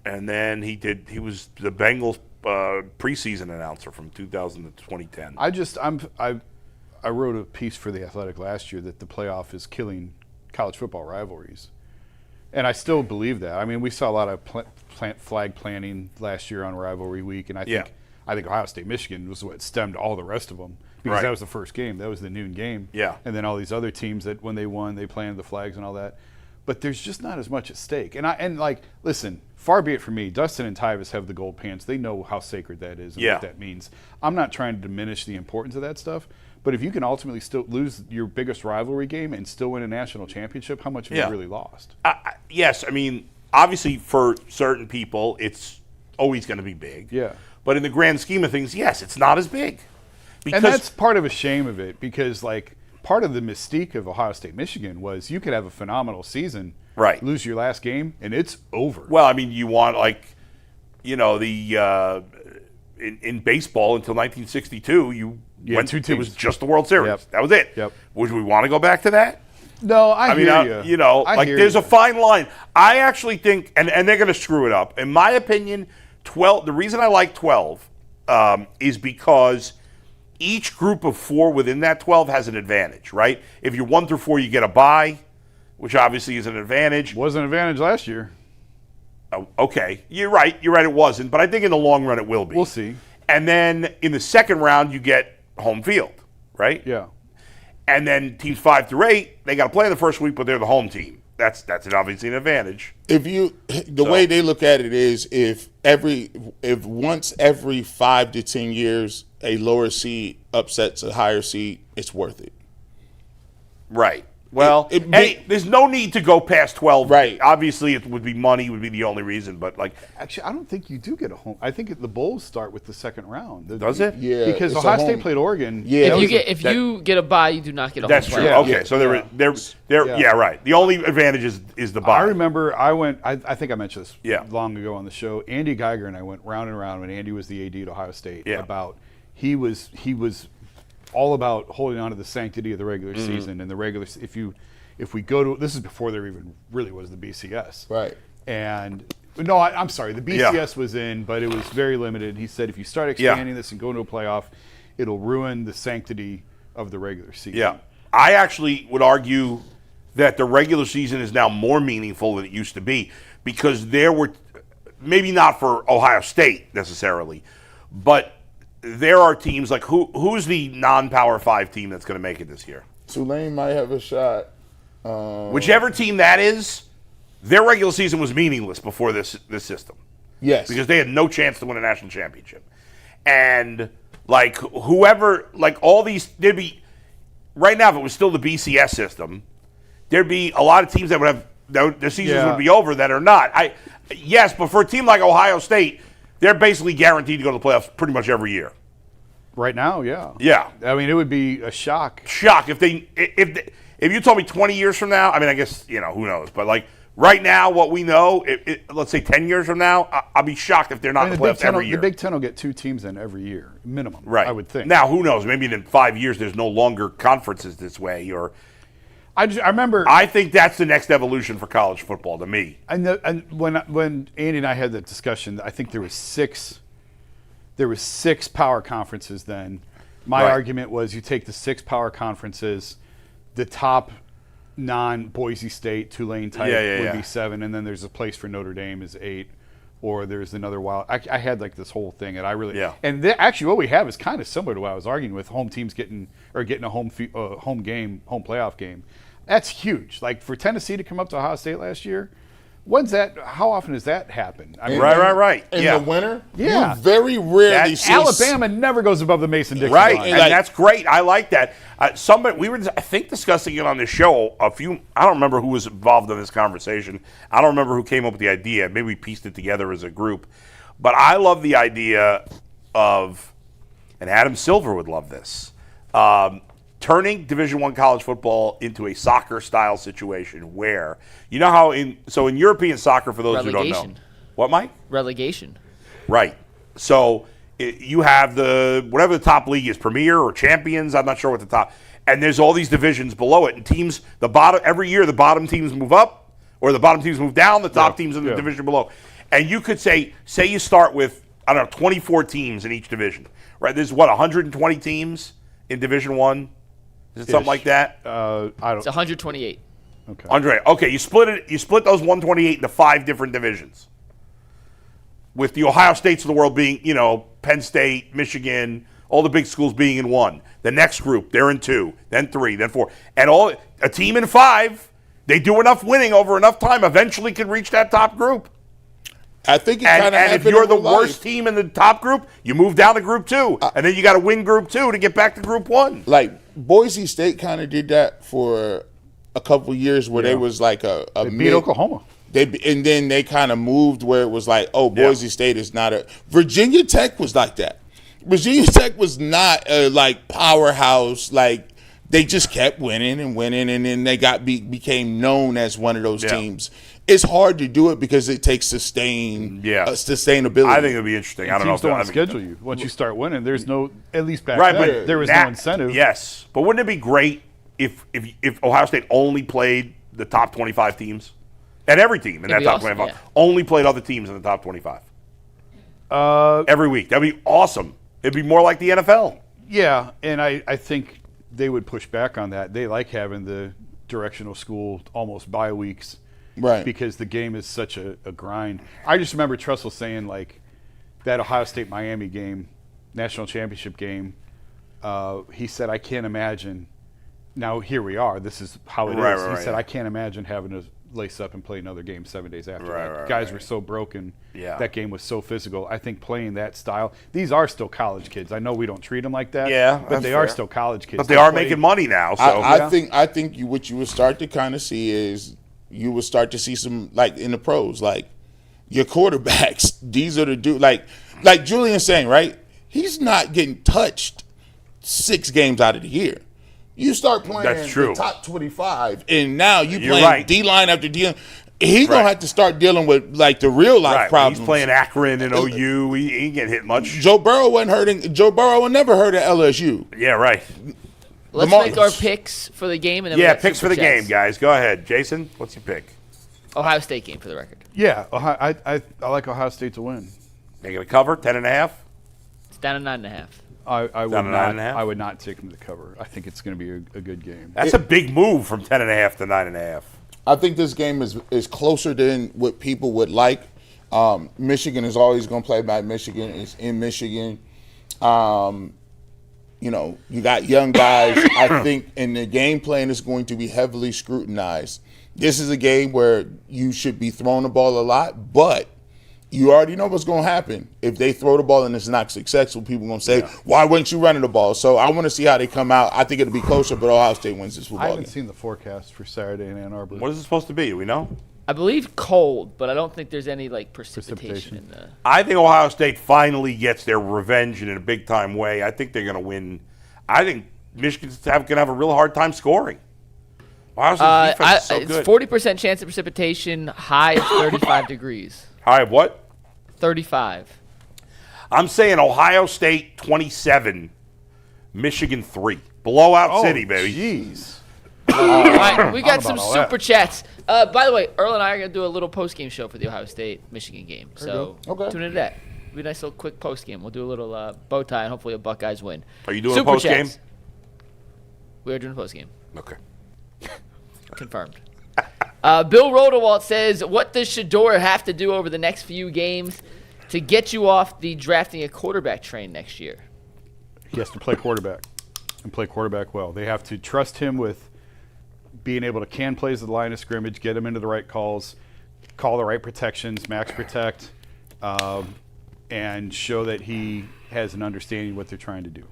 And then he was the Bengals preseason announcer from 2000 to 2010. I wrote a piece for The Athletic last year that the playoff is killing college football rivalries. And I still believe that. I mean, we saw a lot of flag planting last year on rivalry week, and I think Ohio State Michigan was what stemmed all the rest of them because that was the first game. That was the noon game. Yeah. And then all these other teams that when they won, they planted the flags and all that. But there's just not as much at stake. And listen, far be it from me. Dustin and Tyvis have the gold pants. They know how sacred that is and what that means. I'm not trying to diminish the importance of that stuff. But if you can ultimately still lose your biggest rivalry game and still win a national championship, how much have you really lost? Yes, I mean, obviously for certain people, it's always going to be big. Yeah. But in the grand scheme of things, yes, it's not as big. And that's part of a shame of it because, part of the mystique of Ohio State Michigan was you could have a phenomenal season, lose your last game, and it's over. Well, I mean, you want, in baseball until 1962, it was just the World Series. Yep. That was it. Yep. Would we want to go back to that? No, I hear you. There's a fine line. I actually think, and they're going to screw it up. In my opinion, 12. The reason I like 12 is because each group of 4 within that 12 has an advantage, right? If you're 1 through 4, you get a bye, which obviously is an advantage. Wasn't an advantage last year. Oh, okay, you're right. It wasn't, but I think in the long run it will be. We'll see. And then in the second round, you get home field, right? Yeah. And then teams 5 through 8, they got to play in the first week, but they're the home team. That's obviously an advantage. The way they look at it is if once every 5 to 10 years a lower seed upsets a higher seed, it's worth it. Right. Well, there's no need to go past 12. Right. Obviously, it would be money would be the only reason, but like Actually, I don't think you do get a home. I think the Bowls start with the second round. Does it? Yeah, Because it's Ohio a home- State played Oregon. Yeah. If you get a bye, you do not get a that's home true. playoff. Yeah. Okay, so they're Yeah. right. The only advantage is the bye. I remember I think I mentioned this Yeah. long ago on the show. Andy Geiger and I went round and round when Andy was the AD at Ohio State Yeah. about he was all about holding on to the sanctity of the regular Mm-hmm. season and the regular. If we go to this is before there even really was the BCS. Right. And no, I'm sorry, the BCS was in, but it was very limited. He said if you start expanding this and go into a playoff, it'll ruin the sanctity of the regular season. Yeah. I actually would argue that the regular season is now more meaningful than it used to be because there were, maybe not for Ohio State necessarily, but there are teams like who's the non-Power 5 team that's going to make it this year? Tulane might have a shot. Whichever team that is, their regular season was meaningless before this system. Yes. Because they had no chance to win a national championship. And like whoever, like all these, there'd be, right now if it was still the BCS system, there'd be a lot of teams that would have, their seasons would be over that are not. Yes, but for a team like Ohio State, they're basically guaranteed to go to the playoffs pretty much every year. Right now, yeah. Yeah. I mean, it would be a shock. If you told me 20 years from now, I mean, I guess, who knows. But, like, right now, what we know, let's say 10 years from now, I'll be shocked if they're not in the playoffs every year. The Big Ten will get 2 teams in every year, minimum, Right. I would think. Now, who knows? Maybe in 5 years there's no longer conferences this way. I remember... I think that's the next evolution for college football to me. And when Andy and I had that discussion, I think there was 6 power conferences then. My argument was you take the 6 power conferences, the top non-Boise State, Tulane type would be 7, and then there's a place for Notre Dame is 8, or there's another wild. I had like this whole thing, and I really and actually what we have is kind of similar to what I was arguing with home teams getting a home playoff game. That's huge. Like for Tennessee to come up to Ohio State last year. How often does that happen? I mean, Right. In the winter? Yeah. You very rarely see Alabama never goes above the Mason-Dixon Right, line. and that's great. I like that. We were, I think, discussing it on this show I don't remember who was involved in this conversation. I don't remember who came up with the idea. Maybe we pieced it together as a group. But I love the idea of, and Adam Silver would love this, turning Division I college football into a soccer-style situation where, how in European soccer, for those who don't know. What, Mike? Relegation. Right. So you have whatever the top league is, Premier or Champions, I'm not sure what the top, and there's all these divisions below it, and teams, every year the bottom teams move up, or the bottom teams move down, the top teams in the division below. And you could say you start with, 24 teams in each division, right? There's 120 teams in Division I? Is it something like that? It's 128. Okay. Okay, you split those 128 into 5 different divisions. With the Ohio States of the world being, Penn State, Michigan, all the big schools being in 1. The next group, they're in 2, then 3, then 4. And a team in 5, they do enough winning over enough time, eventually can reach that top group. I think it kind of and if you're the worst team in the top group, you move down to Group 2, and then you got to win Group 2 to get back to Group 1. Like Boise State kind of did that for a couple of years, where they was like they beat Oklahoma. And then they kind of moved where it was like, Boise State is not Virginia Tech was like that. Virginia Tech was not a powerhouse. Like they just kept winning, and then they became known as one of those teams. It's hard to do it because it takes sustainability. I think it'll be interesting. I don't know if they want to schedule you. Once you start winning, there's no, at least back then, but there was no incentive. Yes, but wouldn't it be great if Ohio State only played the top 25 teams? And every team in that top 25 only played other teams in the top 25. Every week. That'd be awesome. It'd be more like the NFL. Yeah, and I think they would push back on that. They like having the directional school almost bye weeks. Right. Because the game is such a grind. I just remember Tressel saying, like, that Ohio State-Miami game national championship game, he said, I can't imagine. Now, here we are. This is how it is. He said, I can't imagine having to lace up and play another game 7 days after that. Guys were so broken. Yeah. That game was so physical. I think playing that style, these are still college kids. I know we don't treat them like that. Yeah, but they are still college kids. But they are making money now. So I think what you would start to kind of see is you would start to see some, like in the pros, like your quarterbacks. These are the dude, like Julian's saying, right? He's not getting touched 6 games out of the year. You start playing the top 25, and now you playing D-line after D-line. He's going to have to start dealing with, like, the real-life problems. He's playing Akron and OU. He ain't getting hit much. Joe Burrow was never hurt at LSU. Yeah, right. Let's make our picks for the game. And then picks for the game, guys. Go ahead. Jason, what's your pick? Ohio State game for the record. Yeah, I like Ohio State to win. They're going to cover 10.5? It's down to 9.5. I would not take them to the cover. I think it's going to be a good game. That's a big move from 10.5 to 9.5. I think this game is closer than what people would like. Michigan is always going to play by Michigan. It's in Michigan. You got young guys. I think, and the game plan is going to be heavily scrutinized. This is a game where you should be throwing the ball a lot, but you already know what's going to happen. If they throw the ball and it's not successful, people are going to say, why weren't you running the ball? So I want to see how they come out. I think it'll be closer, but Ohio State wins this football game. I haven't seen the forecast for Saturday in Ann Arbor. What is it supposed to be? Do we know? I believe cold, but I don't think there's any precipitation in the. I think Ohio State finally gets their revenge in a big-time way. I think they're going to win. I think Michigan's going to have a real hard time scoring. Ohio State's defense is so good. It's 40% chance of precipitation, high of 35 degrees. High of what? 35. I'm saying Ohio State 27, Michigan 3. Blowout city, baby. Jeez. All right, we got some super chats. By the way, Earl and I are going to do a little post-game show for the Ohio State-Michigan game. So tune into that. It'll be a nice little quick post-game. We'll do a little bow tie and hopefully a Buckeyes win. Are you doing a post-game? We are doing a post-game. Okay. Confirmed. Bill Rodewalt says, what does Shedeur have to do over the next few games to get you off the drafting a quarterback train next year? He has to play quarterback and play quarterback well. They have to trust him with being able to can plays at the line of scrimmage, get him into the right calls, call the right protections, max protect, and show that he has an understanding of what they're trying to do.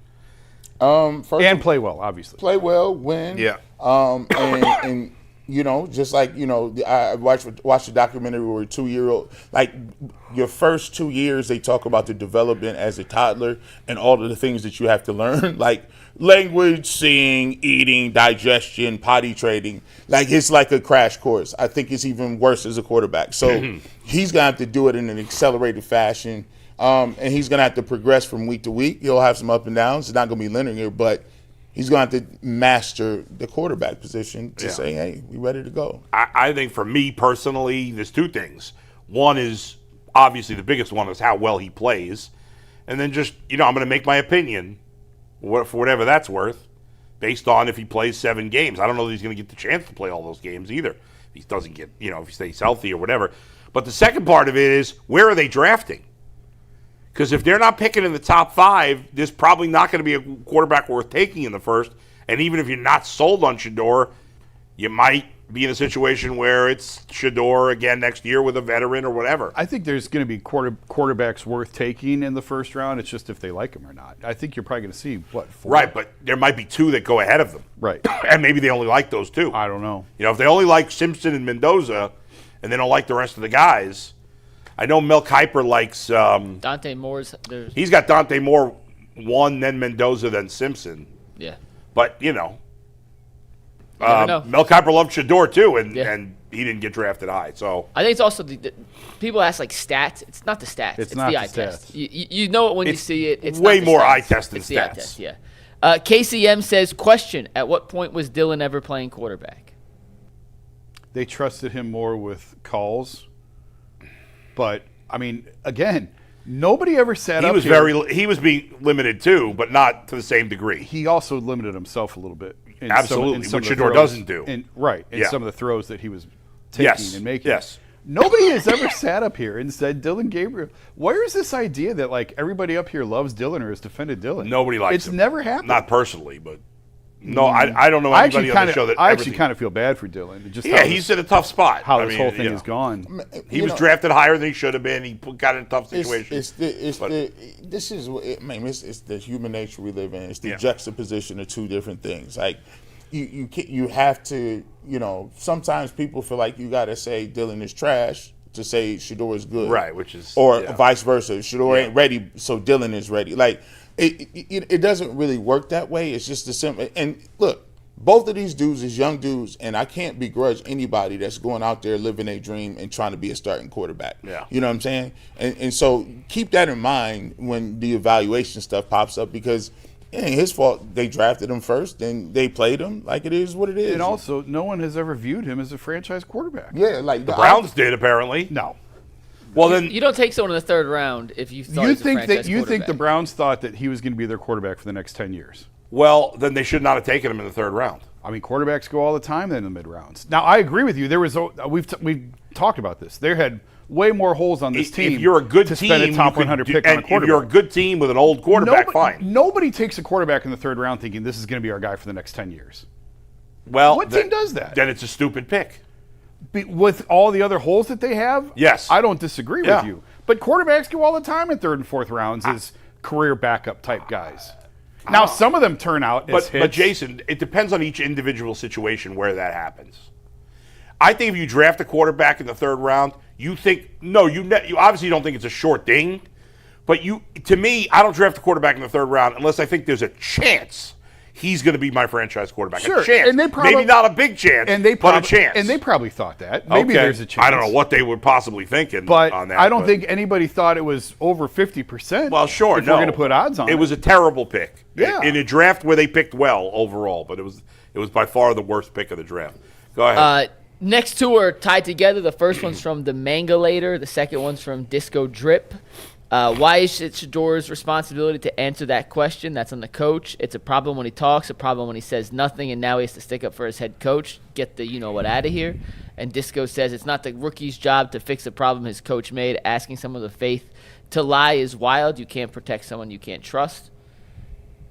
And play well, obviously. Play well, win. Yeah. And just like, I watched the documentary where 2-year-old, like your first 2 years, they talk about the development as a toddler and all of the things that you have to learn, like language, seeing, eating, digestion, potty training. Like it's like a crash course. I think it's even worse as a quarterback. So he's going to have to do it in an accelerated fashion. And he's going to have to progress from week to week. He'll have some up and downs. It's not going to be linear, but he's going to have to master the quarterback position to say, hey, we ready to go. I think for me personally, there's 2 things. One is, obviously the biggest one is how well he plays. And then just, I'm going to make my opinion, for whatever that's worth, based on if he plays 7 games. I don't know that he's going to get the chance to play all those games either. If he doesn't get, if he stays healthy or whatever. But the second part of it is, where are they drafting? Because if they're not picking in the top 5, there's probably not going to be a quarterback worth taking in the first. And even if you're not sold on Shedeur, you might be in a situation where it's Shedeur again next year with a veteran or whatever. I think there's going to be quarterbacks worth taking in the first round. It's just if they like them or not. I think you're probably going to see, 4? Right, but there might be 2 that go ahead of them. Right. And maybe they only like those 2. I don't know. If they only like Simpson and Mendoza and they don't like the rest of the guys. I know Mel Kiper likes Dante Moore's. He's got Dante Moore 1, then Mendoza, then Simpson. Yeah. But, know. Mel Kiper loved Shedeur too, and he didn't get drafted high. So I think it's also the people ask stats. It's not the stats. It's not the eye test. You know it when you see it. It's way not the more stats. eye test than it's stats. The eye test, yeah. KCM says, question, at what point was Dylan ever playing quarterback? They trusted him more with calls. But, I mean, again, nobody ever sat up here. He was being limited too, but not to the same degree. He also limited himself a little bit. Absolutely, which Shedeur doesn't do. Some of the throws that he was taking and making. Yes. Nobody has ever sat up here and said Dillon Gabriel. Where is this idea that like everybody up here loves Dillon or has defended Dillon? Nobody likes It's him. never happened. Not personally, but no, I don't know anybody on the show that I ever actually kind of feel bad for Dillon. Just he's in a tough spot. How this whole thing is gone. He was drafted higher than he should have been. He got in a tough situation. It's the human nature we live in. It's the juxtaposition of two different things. Like you have to, sometimes people feel like you got to say Dillon is trash to say Shedeur is good, right? Which is vice versa. Shedeur ain't ready, so Dillon is ready. Like it doesn't really work that way. It's just the simple. And look, both of these dudes is young dudes, and I can't begrudge anybody that's going out there living a dream and trying to be a starting quarterback. Yeah, you know what I'm saying? And so keep that in mind when the evaluation stuff pops up, because it ain't his fault. They drafted him first, and they played him like it is what it is. And also, no one has ever viewed him as a franchise quarterback. Yeah, like the Browns did apparently. No. Well, then you don't take someone in the third round if you thought you think the Browns thought that he was going to be their quarterback for the next 10 years. Well, then they should not have taken him in the third round. I mean, quarterbacks go all the time then in the mid rounds. Now, I agree with you. There was we've talked about this. There had way more holes on this team. If you're a good to team, spend a top 100 pick on a quarterback. If you're a good team with an old quarterback, fine. Nobody takes a quarterback in the third round thinking this is going to be our guy for the next 10 years. Well, what team does that? Then it's a stupid pick. With all the other holes that they have, yes, I don't disagree with you. But quarterbacks go all the time in third and fourth rounds as career backup type guys. Now, some of them turn out as hits. But Jason, it depends on each individual situation where that happens. I think if you draft a quarterback in the third round, you obviously don't think it's a short thing. But to me, I don't draft a quarterback in the third round unless I think there's a chance he's going to be my franchise quarterback. Sure. A chance. And they probably, maybe not a big chance, but a chance. And they probably thought that. Maybe there's a chance. I don't know what they were possibly thinking on that. I don't think anybody thought it was over 50%. Well, sure, if we're going to put odds on it. It was a terrible pick. Yeah. In a draft where they picked well overall, but it was by far the worst pick of the draft. Go ahead. Next two are tied together. The first one's from the Mangalator. The second one's from Disco Drip. Why is it Shedeur's responsibility to answer that question? That's on the coach. It's a problem when he talks, a problem when he says nothing, and now he has to stick up for his head coach. Get the you-know-what out of here. And Disco says it's not the rookie's job to fix a problem his coach made. Asking someone of faith to lie is wild. You can't protect someone you can't trust.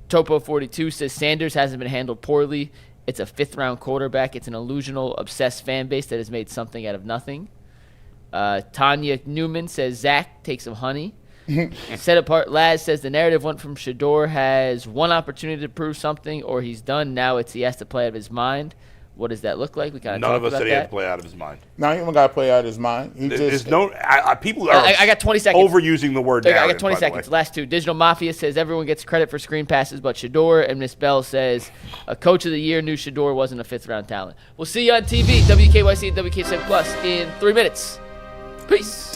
Topo42 says Sanders hasn't been handled poorly. It's a fifth-round quarterback. It's an illusional, obsessed fan base that has made something out of nothing. Tanya Newman says Zach, take some honey. Set apart Laz says the narrative went from Shedeur has one opportunity to prove something or he's done. Now he has to play out of his mind. What does that look like? We kind of none of us said he had to play out of his mind. No, he don't got to play out of his mind. People are I got 20 seconds. overusing the word narrative. I got 20 seconds. Last two. Digital Mafia says everyone gets credit for screen passes but Shedeur. And Miss Bell says a coach of the year knew Shedeur wasn't a fifth-round talent. We'll see you on TV, WKYC and WKYC Plus in 3 minutes. Peace.